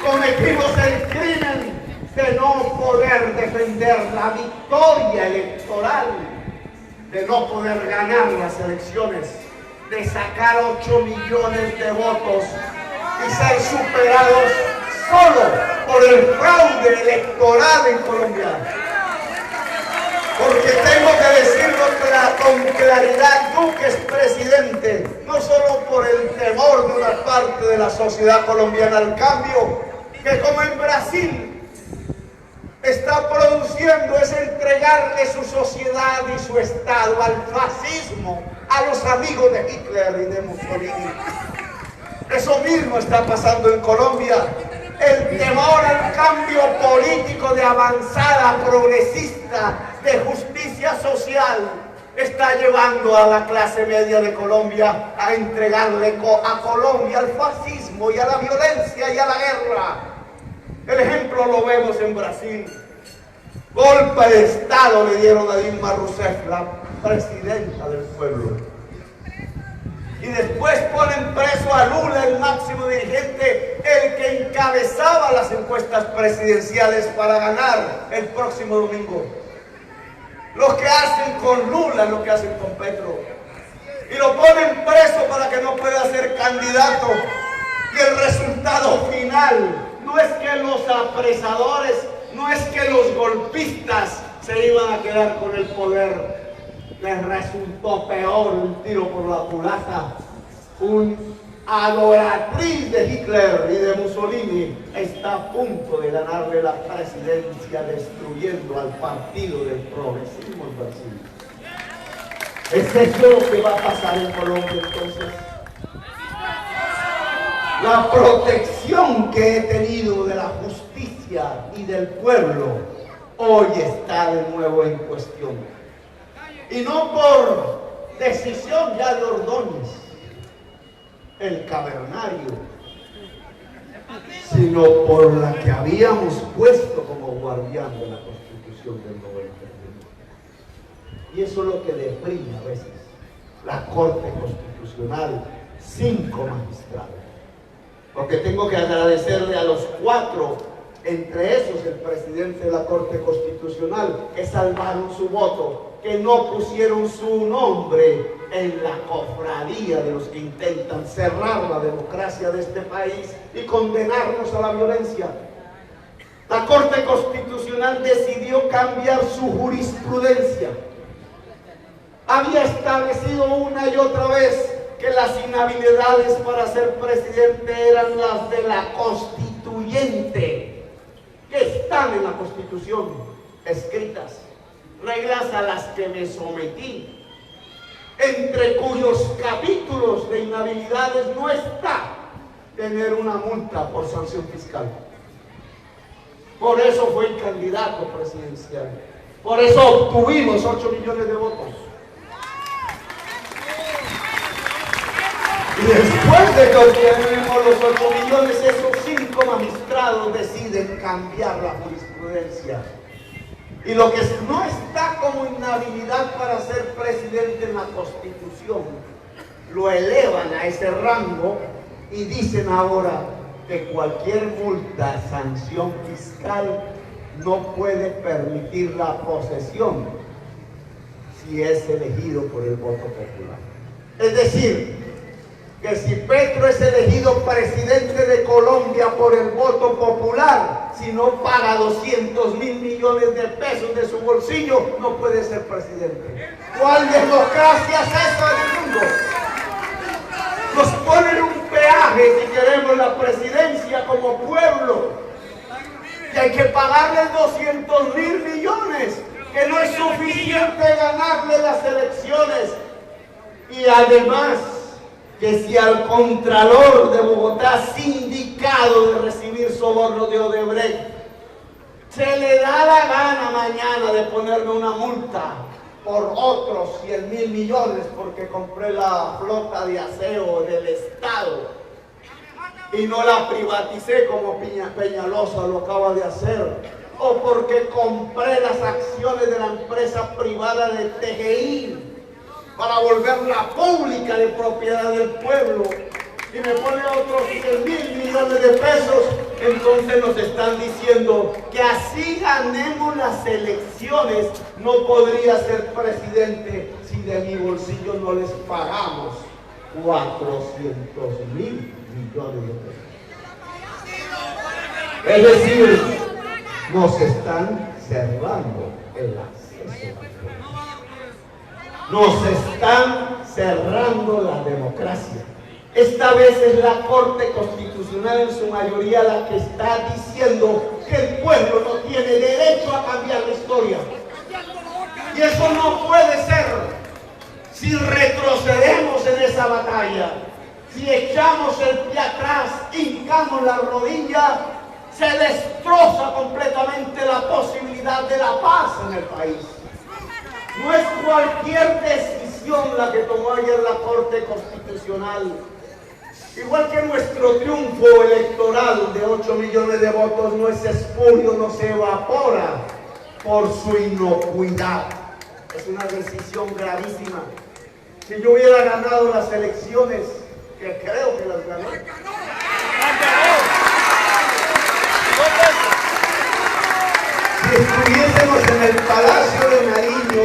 Cometimos el crimen de no poder defender la victoria electoral, de no poder ganar las elecciones, de sacar 8 millones de votos y ser superados solo por el fraude electoral en Colombia. Porque tengo que decirlo con claridad, Duque es presidente, no solo por el temor de una parte de la sociedad colombiana al cambio, que como en Brasil está produciendo, es entregarle su sociedad y su Estado al fascismo, a los amigos de Hitler y de Mussolini. Eso mismo está pasando en Colombia. El temor al cambio político de avanzada, progresista, de justicia social, está llevando a la clase media de Colombia a entregarle a Colombia al fascismo y a la violencia y a la guerra. El ejemplo lo vemos en Brasil. Golpe de Estado le dieron a Dilma Rousseff, la presidenta del pueblo. Y después ponen preso a Lula, el máximo dirigente, el que encabezaba las encuestas presidenciales para ganar el próximo domingo. Lo que hacen con Lula es lo que hacen con Petro. Y lo ponen preso para que no pueda ser candidato. Y el resultado final no es que los apresadores, no es que los golpistas se iban a quedar con el poder. Les resultó peor un tiro por la culata. Un adoratriz de Hitler y de Mussolini está a punto de ganarle la presidencia, destruyendo al partido del progresismo en Brasil. ¿Es eso lo que va a pasar en Colombia entonces? La protección que he tenido de la justicia y del pueblo hoy está de nuevo en cuestión. Y no por decisión ya de Ordóñez, el cavernario, sino por la que habíamos puesto como guardián de la Constitución del 91. Y eso es lo que deprime a veces la Corte Constitucional, 5 magistrados. Porque tengo que agradecerle a los 4, entre esos el presidente de la Corte Constitucional, que salvaron su voto, que no pusieron su nombre en la cofradía de los que intentan cerrar la democracia de este país y condenarnos a la violencia. La Corte Constitucional decidió cambiar su jurisprudencia. Había establecido una y otra vez que las inhabilidades para ser presidente eran las de la constituyente, que están en la Constitución escritas. reglas a las que me sometí, entre cuyos capítulos de inhabilidades no está tener una multa por sanción fiscal. Por eso fui candidato presidencial. Por eso obtuvimos 8 millones de votos. Y después de que obtenemos los 8 millones, esos 5 magistrados deciden cambiar la jurisprudencia. Y lo que no está como inhabilidad para ser presidente en la Constitución, lo elevan a ese rango y dicen ahora que cualquier multa, sanción fiscal, no puede permitir la posesión si es elegido por el voto popular. Es decir, que si Petro es elegido presidente de Colombia por el voto popular, si no paga 200.000 millones de pesos de su bolsillo, no puede ser presidente. ¿Cuál democracia es esa del mundo? Nos ponen un peaje si queremos la presidencia como pueblo, que hay que pagarle 200.000 millones, que no es suficiente ganarle las elecciones. Y además, que si al Contralor de Bogotá, sindicado de recibir soborno de Odebrecht, se le da la gana mañana de ponerme una multa por otros 100.000 millones porque compré la flota de aseo del Estado y no la privaticé como Peñalosa lo acaba de hacer, o porque compré las acciones de la empresa privada de TGI para volverla pública de propiedad del pueblo, y me pone otros 100.000 millones de pesos, entonces nos están diciendo que así ganemos las elecciones, no podría ser presidente si de mi bolsillo no les pagamos 400.000 millones de pesos. Es decir, nos están cerrando el acceso. Nos están cerrando la democracia. Esta vez es la Corte Constitucional en su mayoría la que está diciendo que el pueblo no tiene derecho a cambiar la historia. Y eso no puede ser. Si retrocedemos en esa batalla, si echamos el pie atrás, hincamos la rodilla, se destroza completamente la posibilidad de la paz en el país. No es cualquier decisión la que tomó ayer la Corte Constitucional. Igual que nuestro triunfo electoral de 8 millones de votos no es espurio, no se evapora por su inocuidad. Es una decisión gravísima. Si yo hubiera ganado las elecciones, que creo que las gané, si estuviésemos en el Palacio de Nariño,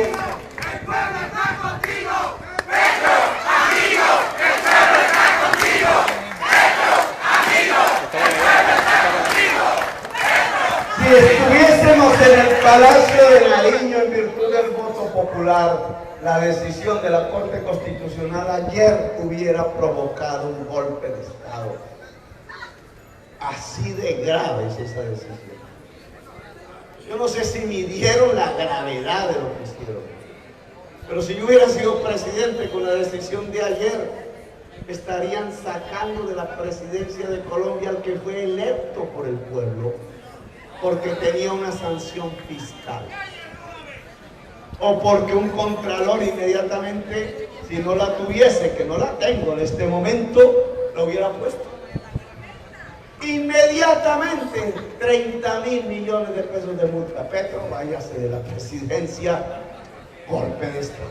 si estuviésemos en el Palacio de Nariño en virtud del voto popular, la decisión de la Corte Constitucional ayer hubiera provocado un golpe de Estado. Así de grave es esa decisión. Yo no sé si midieron la gravedad de lo que hicieron, pero si yo hubiera sido presidente con la decisión de ayer, estarían sacando de la presidencia de Colombia al que fue electo por el pueblo, porque tenía una sanción fiscal, o porque un contralor inmediatamente, si no la tuviese, que no la tengo en este momento, lo hubiera puesto. Inmediatamente 30.000 millones de pesos de multa. Petro, váyase de la presidencia, golpe de Estado.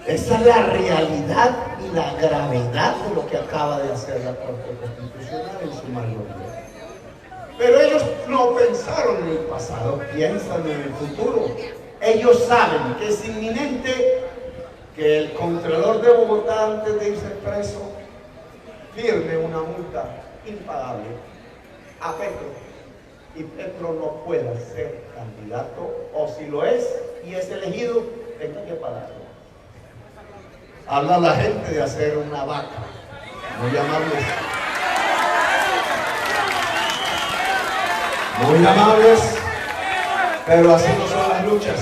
Esa es la realidad y la gravedad de lo que acaba de hacer la Corte Constitucional en su mayoría. Pero ellos no pensaron en el pasado, piensan en el futuro. Ellos saben que es inminente que el Contralor de Bogotá, antes de irse preso, firme una multa impagable a Petro, y Petro no pueda ser candidato, o si lo es y es elegido, tenga que pagarlo. Habla la gente de hacer una vaca, muy amables, muy amables, Pero así no son las luchas.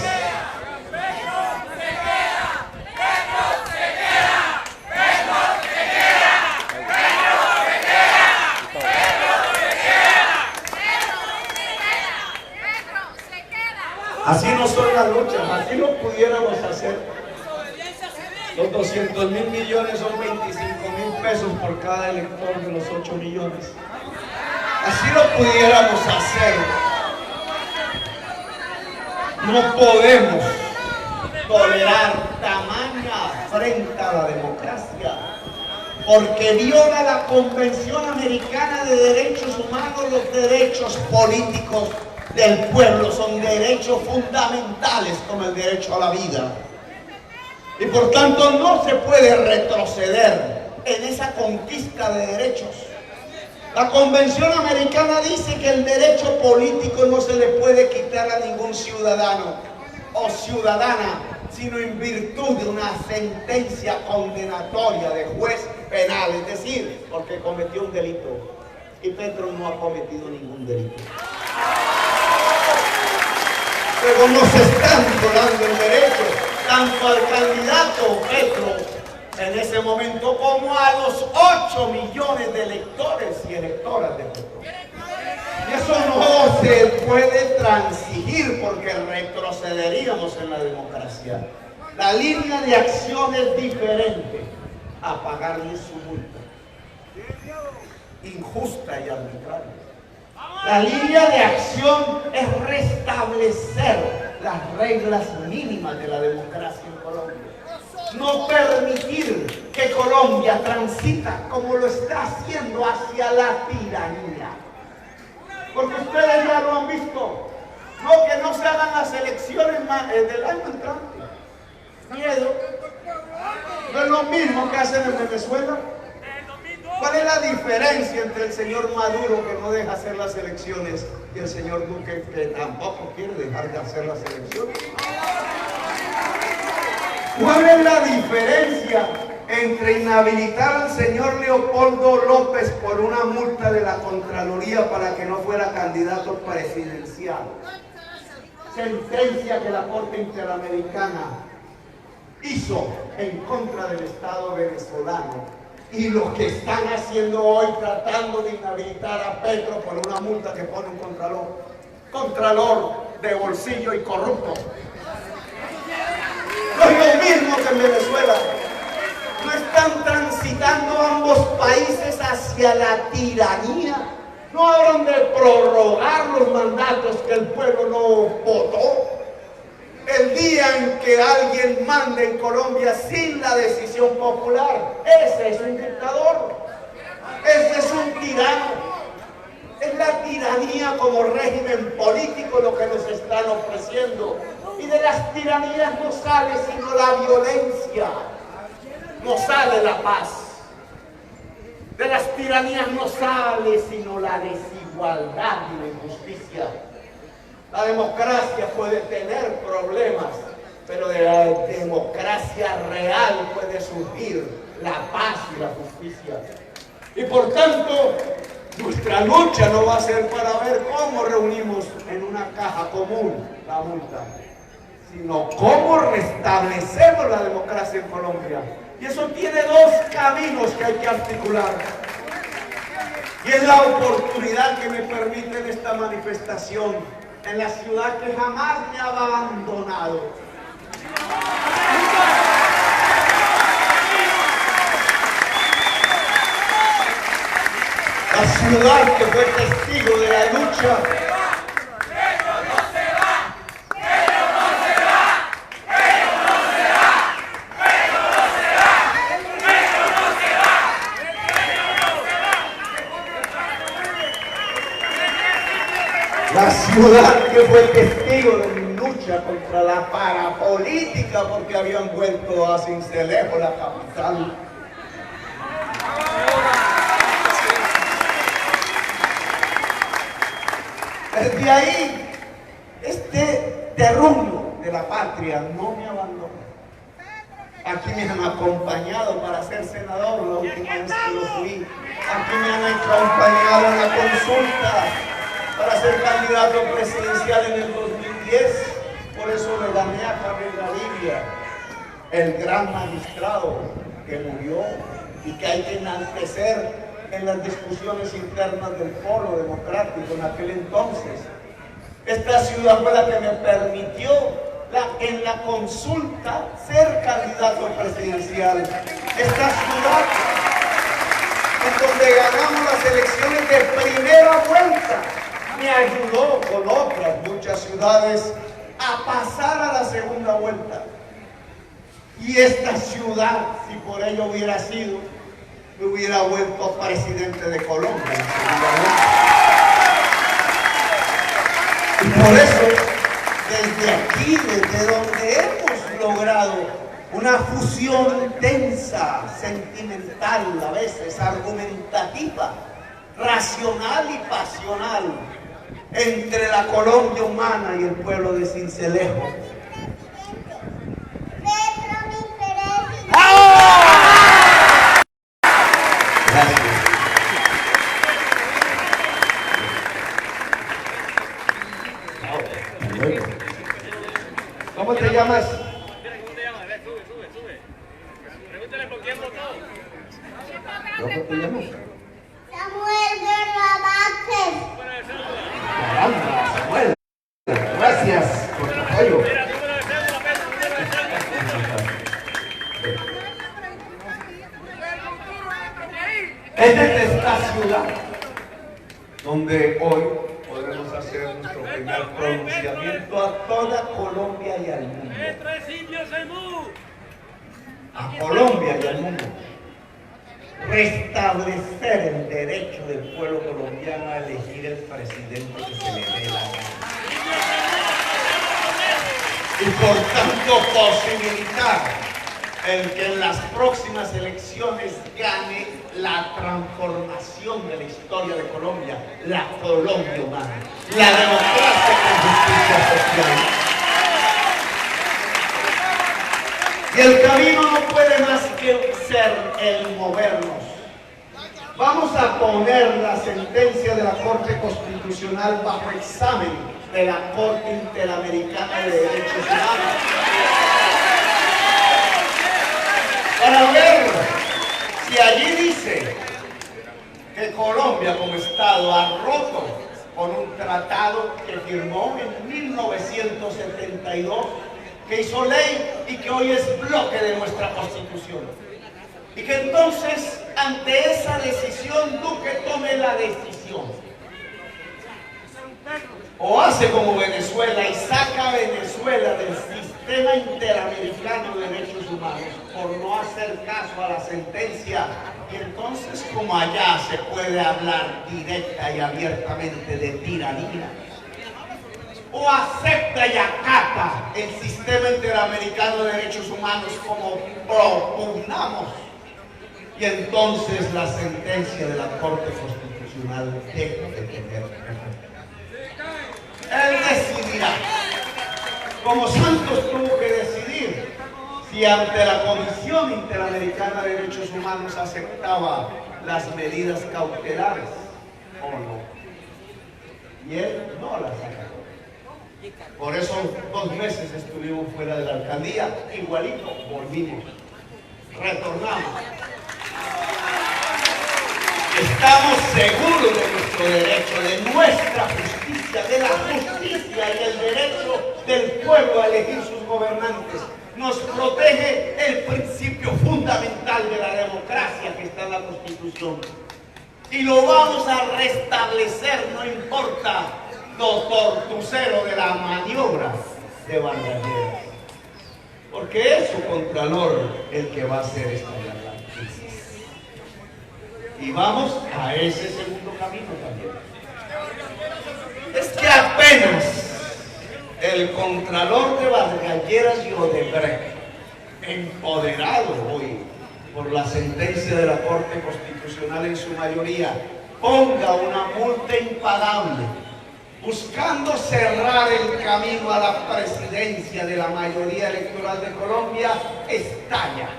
Así no son las luchas, así lo pudiéramos hacer. Los 200.000 millones son 25.000 pesos por cada elector de los 8 millones. Así lo pudiéramos hacer. No podemos tolerar tamaña afrenta a la democracia, porque viola la Convención Americana de Derechos Humanos. Los derechos políticos del pueblo son derechos fundamentales como el derecho a la vida. Y por tanto no se puede retroceder en esa conquista de derechos. La Convención Americana dice que el derecho político no se le puede quitar a ningún ciudadano o ciudadana, sino en virtud de una sentencia condenatoria de juez penal, es decir, porque cometió un delito. Y Petro no ha cometido ningún delito. Pero nos están violando el derecho, tanto al candidato Petro en ese momento como a los 8 millones de electores y electoras de Petro. Y eso no se puede transigir porque retrocederíamos en la democracia. La línea de acción es diferente a pagarle su multa, injusta y arbitraria. La línea de acción es restablecer las reglas mínimas de la democracia en Colombia. No permitir que Colombia transita como lo está haciendo hacia la tiranía. Porque ustedes ya lo han visto. No, que no se hagan las elecciones del año entrante. Miedo. No es lo mismo que hacen en Venezuela. ¿Cuál es la diferencia entre el señor Maduro, que no deja hacer las elecciones, y el señor Duque, que tampoco quiere dejar de hacer las elecciones? ¿Cuál es la diferencia entre inhabilitar al señor Leopoldo López por una multa de la Contraloría para que no fuera candidato presidencial? Sentencia que la Corte Interamericana hizo en contra del Estado venezolano. Y lo que están haciendo hoy, tratando de inhabilitar a Petro por una multa que pone un contralor de bolsillo y corrupto. No es lo mismo que en Venezuela. No están transitando ambos países hacia la tiranía. No hablan de prorrogar los mandatos que el pueblo no votó. El día en que alguien mande en Colombia sin la decisión popular, ese es un dictador, ese es un tirano. Es la tiranía como régimen político lo que nos están ofreciendo. Y de las tiranías no sale sino la violencia, no sale la paz. De las tiranías no sale sino la desigualdad y la injusticia. La democracia puede tener problemas, pero de la democracia real puede surgir la paz y la justicia. Y por tanto, nuestra lucha no va a ser para ver cómo reunimos en una caja común la multa, sino cómo restablecemos la democracia en Colombia. Y eso tiene dos caminos que hay que articular. Y es la oportunidad que me permite en esta manifestación en la ciudad que jamás me ha abandonado. La ciudad que fue testigo de la lucha. La ciudad que fue testigo de mi lucha contra la parapolítica porque habían vuelto a Sincelejo, la capital. Desde ahí, este terruño de la patria no me abandonó. Aquí me han acompañado para ser senador la última vez que lo fui. Aquí me han acompañado en la consulta para ser candidato presidencial en el 2010. 2010, por eso le gané a Javier Gaviria, el gran magistrado que murió y que hay que enaltecer en las discusiones internas del Foro Democrático en aquel entonces. Esta ciudad fue la que me permitió en la consulta ser candidato presidencial. Esta ciudad en donde ganamos las elecciones de primera vuelta me ayudó con otras muchas ciudades a pasar a la segunda vuelta. Y esta ciudad, si por ello hubiera sido, me hubiera vuelto presidente de Colombia en segunda vuelta. Y por eso, desde aquí, desde donde hemos logrado una fusión intensa, sentimental, a veces argumentativa, racional y pasional, entre la Colombia humana y el pueblo de Sincelejo. ¿Cómo te llamas? Pregúntale por quién votó. ¿Cómo te llamas? Samuel Guerra Vázquez. Caramba, Samuel. Gracias por tu apoyo. Es desde esta ciudad donde hoy podemos hacer nuestro primer pronunciamiento a toda Colombia y al mundo. A Colombia y al mundo. Restablecer el derecho del pueblo colombiano a elegir el presidente que se le dé la gana. Y por tanto posibilitar el que en las próximas elecciones gane la transformación de la historia de Colombia, la Colombia humana, la democracia con justicia social. Y el camino no puede más que ser el movernos. Vamos a poner la sentencia de la Corte Constitucional bajo examen de la Corte Interamericana de Derechos Humanos, para ver si allí dice que Colombia como Estado ha roto con un tratado que firmó en 1972, que hizo ley y que hoy es bloque de nuestra Constitución. Y que entonces, ante esa decisión, Duque tome la decisión. O hace como Venezuela y saca a Venezuela del sistema interamericano de derechos humanos por no hacer caso a la sentencia, y entonces como allá se puede hablar directa y abiertamente de tiranía. O acepta y acata el sistema interamericano de derechos humanos como propugnamos, y entonces la sentencia de la Corte Constitucional deja de tener efecto. Él decidirá, como Santos tuvo que decidir si ante la Comisión Interamericana de Derechos Humanos aceptaba las medidas cautelares o no. Y él no las acató. Por eso 2 meses estuvimos fuera de la alcaldía, igualito volvimos, retornamos. Estamos seguros de nuestro derecho, de nuestra justicia, de la justicia y el derecho del pueblo a elegir sus gobernantes. Nos protege el principio fundamental de la democracia que está en la Constitución. Y lo vamos a restablecer, no importa lo tortucero de la maniobra de Bangalleras. Porque es su contralor el que va a hacer estallar la crisis. Y vamos a ese segundo camino también. Es que apenas el contralor de Bangalleras y Odebrecht, empoderado hoy por la sentencia de la Corte Constitucional en su mayoría, ponga una multa impagable, buscando cerrar el camino a la presidencia de la mayoría electoral de Colombia, estalla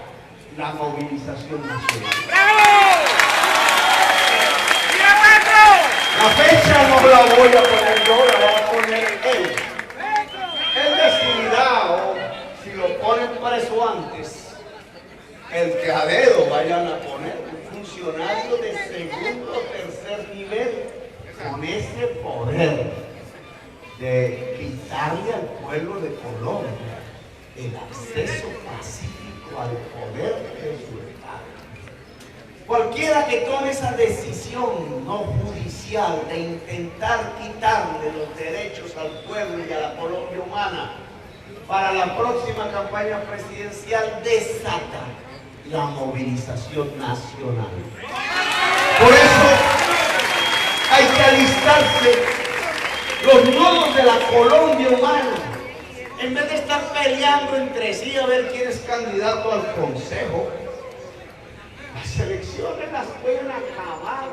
la movilización nacional. ¡Bravo! La fecha no la voy a poner yo, la va a poner él. preso antes, el que a dedo vayan a poner un funcionario de segundo o tercer nivel con ese poder de quitarle al pueblo de Colombia el acceso pacífico al poder de su Estado. Cualquiera que tome esa decisión no judicial de intentar quitarle los derechos al pueblo y a la Colombia humana para la próxima campaña presidencial desata la movilización nacional. Por eso hay que alistarse los nodos de la Colombia humana. En vez de estar peleando entre sí a ver quién es candidato al consejo, las elecciones las pueden acabar.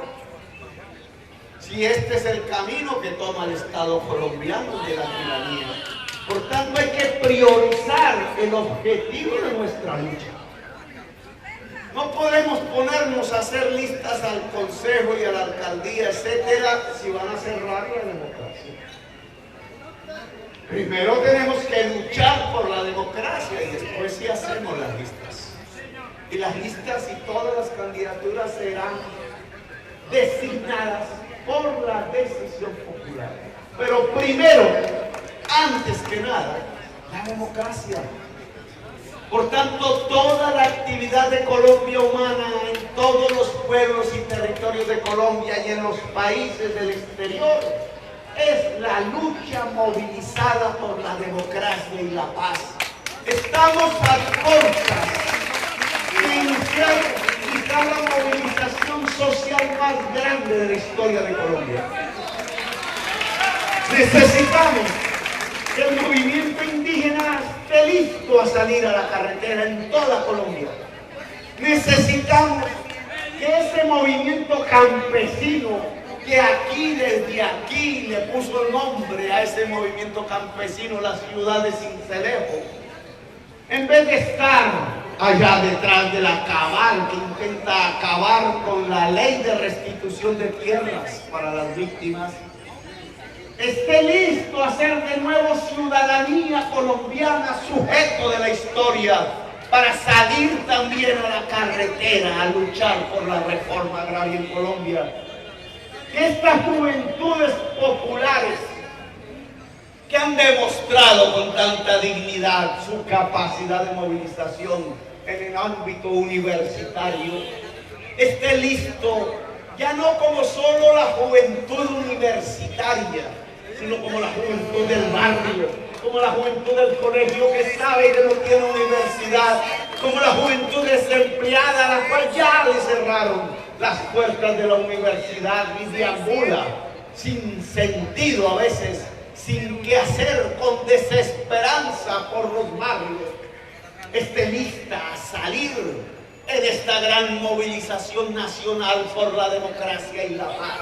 Si este es el camino que toma el Estado colombiano de la tiranía. Por tanto, hay que priorizar el objetivo de nuestra lucha. No podemos ponernos a hacer listas al consejo y a la alcaldía, etcétera, si van a cerrar la democracia. Primero tenemos que luchar por la democracia y después sí hacemos las listas. Y las listas y todas las candidaturas serán designadas por la decisión popular. Pero primero, antes que nada, la democracia. Por tanto, toda la actividad de Colombia humana en todos los pueblos y territorios de Colombia y en los países del exterior es la lucha movilizada por la democracia y la paz. Estamos a puertas de iniciar quizá la movilización social más grande de la historia de Colombia. Necesitamos que el movimiento indígena esté listo a salir a la carretera en toda Colombia. Necesitamos que ese movimiento campesino, que aquí, desde aquí, le puso el nombre a ese movimiento campesino, la ciudad de Sincelejo, en vez de estar allá detrás de la cabal que intenta acabar con la ley de restitución de tierras para las víctimas, esté listo a ser de nuevo ciudadanía colombiana, sujeto de la historia, para salir también a la carretera a luchar por la reforma agraria en Colombia. Que estas juventudes populares que han demostrado con tanta dignidad su capacidad de movilización en el ámbito universitario, esté listo ya no como solo la juventud universitaria, sino como la juventud del barrio, como la juventud del colegio que sabe que no tiene universidad, como la juventud desempleada a la cual ya le cerraron las puertas de la universidad y deambula sin sentido a veces, sin qué hacer, con desesperanza por los barrios. Esté lista a salir en esta gran movilización nacional por la democracia y la paz.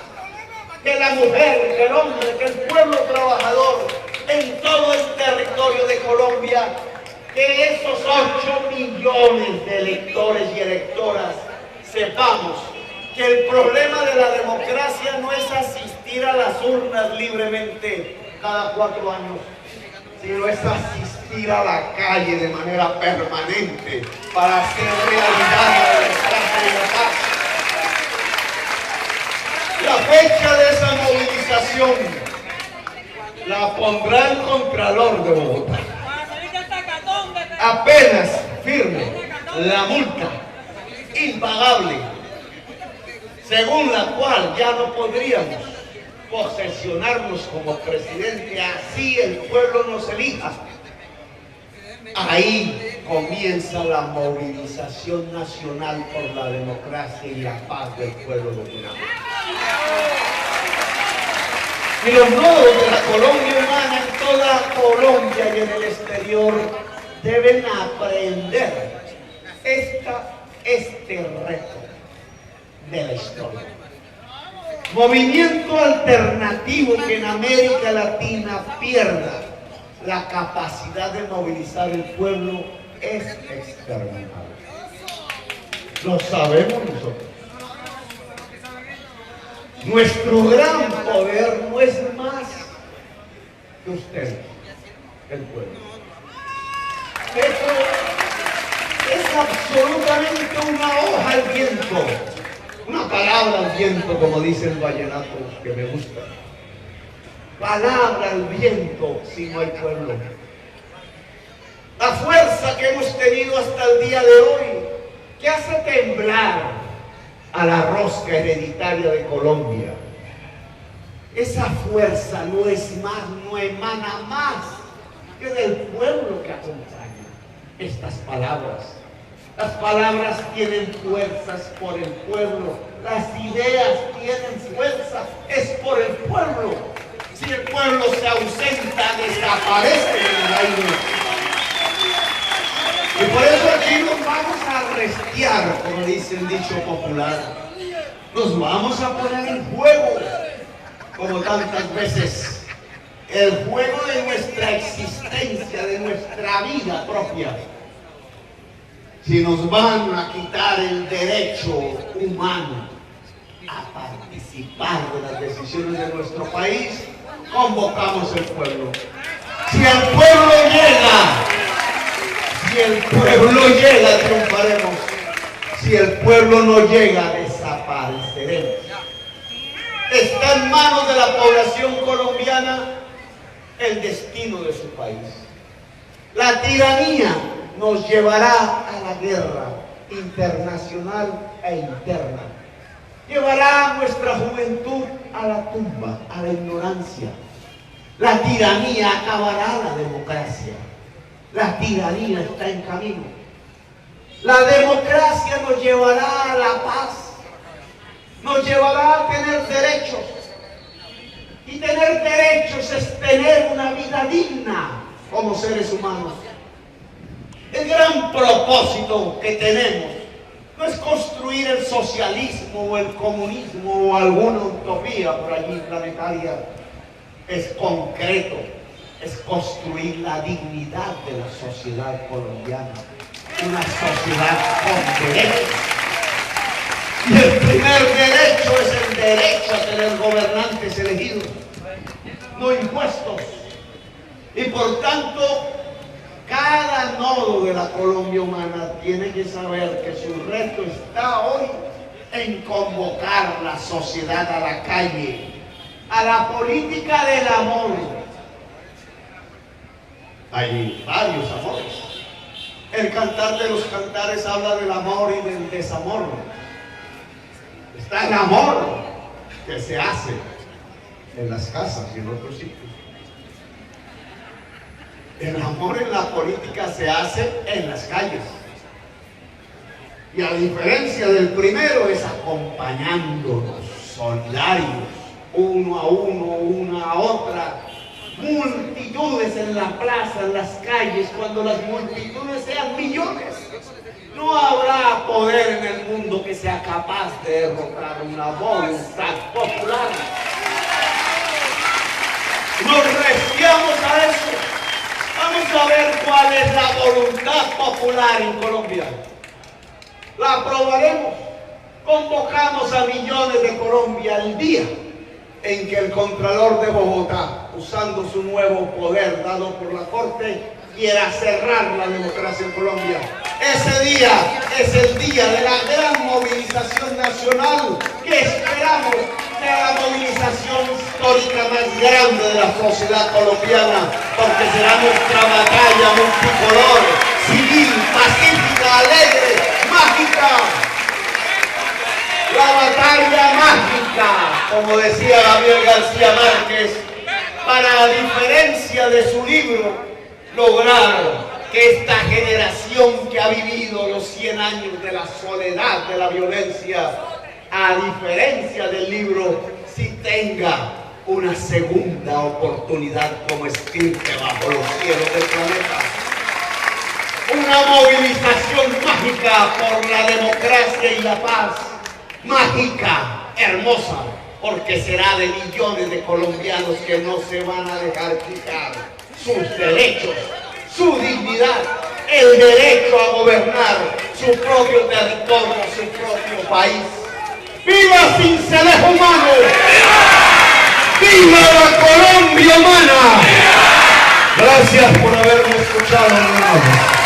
Que la mujer, que el hombre, que el pueblo trabajador en todo el territorio de Colombia, que esos 8 millones de electores y electoras sepamos que el problema de la democracia no es asistir a las urnas libremente cada 4 años, sino es asistir a la calle de manera permanente para hacer realidad la democracia y la paz. La fecha de esa movilización la pondrá el Contralor de Bogotá. Apenas firme la multa impagable, según la cual ya no podríamos posesionarnos como presidente, así el pueblo nos elija. Ahí comienza la movilización nacional por la democracia y la paz del pueblo dominicano. Y los nodos de la Colombia humana en toda Colombia y en el exterior deben aprender este reto de la historia. Movimiento alternativo que en América Latina pierda la capacidad de movilizar el pueblo es exterminado. Lo sabemos nosotros. Nuestro gran poder no es más que ustedes, el pueblo. Eso absolutamente una hoja al viento, una palabra al viento, como dice el vallenato que me gusta. Palabra al viento si no hay pueblo. La fuerza que hemos tenido hasta el día de hoy, que hace temblar a la rosca hereditaria de Colombia, esa fuerza no es más, no emana más que del pueblo que acompaña estas palabras. Las palabras tienen fuerzas por el pueblo, las ideas tienen fuerza, es por el pueblo. Si el pueblo se ausenta, desaparece en el aire. Y por eso aquí nos vamos a arrestiar, como dice el dicho popular. Nos vamos a poner en juego, como tantas veces, el juego de nuestra existencia, de nuestra vida propia. Si nos van a quitar el derecho humano a participar de las decisiones de nuestro país, convocamos al pueblo. Si el pueblo llega, triunfaremos. Si el pueblo no llega, desapareceremos. Está en manos de la población colombiana el destino de su país. La tiranía nos llevará a la guerra internacional e interna. Llevará a nuestra juventud a la tumba, a la ignorancia. La tiranía acabará la democracia. La tiranía está en camino. La democracia nos llevará a la paz. Nos llevará a tener derechos. Y tener derechos es tener una vida digna como seres humanos. El gran propósito que tenemos no es construir el socialismo o el comunismo o alguna utopía por allí planetaria. Es concreto, es construir la dignidad de la sociedad colombiana. Una sociedad con derechos. Y el primer derecho es el derecho a tener gobernantes elegidos, no impuestos. Y por tanto, cada nodo de la Colombia humana tiene que saber que su reto está hoy en convocar la sociedad a la calle, a la política del amor. Hay varios amores. El cantar de los cantares habla del amor y del desamor. Está el amor que se hace en las casas y en otros sitios. El amor en la política se hace en las calles. Y a diferencia del primero es acompañándonos, solidarios, uno a uno, una a otra. Multitudes en la plaza, en las calles, cuando las multitudes sean millones. No habrá poder en el mundo que sea capaz de derrotar una voluntad popular. Nos restiamos a eso. Vamos a ver cuál es la voluntad popular en Colombia. La aprobaremos. Convocamos a millones de Colombia el día en que el Contralor de Bogotá, usando su nuevo poder dado por la Corte, quiera cerrar la democracia en Colombia. Ese día es el día de la gran movilización nacional que esperamos sea la movilización histórica más grande de la sociedad colombiana, porque será nuestra batalla multicolor, civil, pacífica, alegre, mágica. La batalla mágica, como decía Gabriel García Márquez, para, a diferencia de su libro, lograr que esta generación que ha vivido los 100 años de la soledad, de la violencia, a diferencia del libro, sí tenga una segunda oportunidad como estirpe bajo los cielos del planeta. Una movilización mágica por la democracia y la paz. Mágica, hermosa, porque será de millones de colombianos que no se van a dejar quitar sus derechos, su dignidad, el derecho a gobernar su propio territorio, su propio país. ¡Viva Sincelejo Humano! ¡Viva la Colombia humana! Gracias por haberme escuchado, hermanos.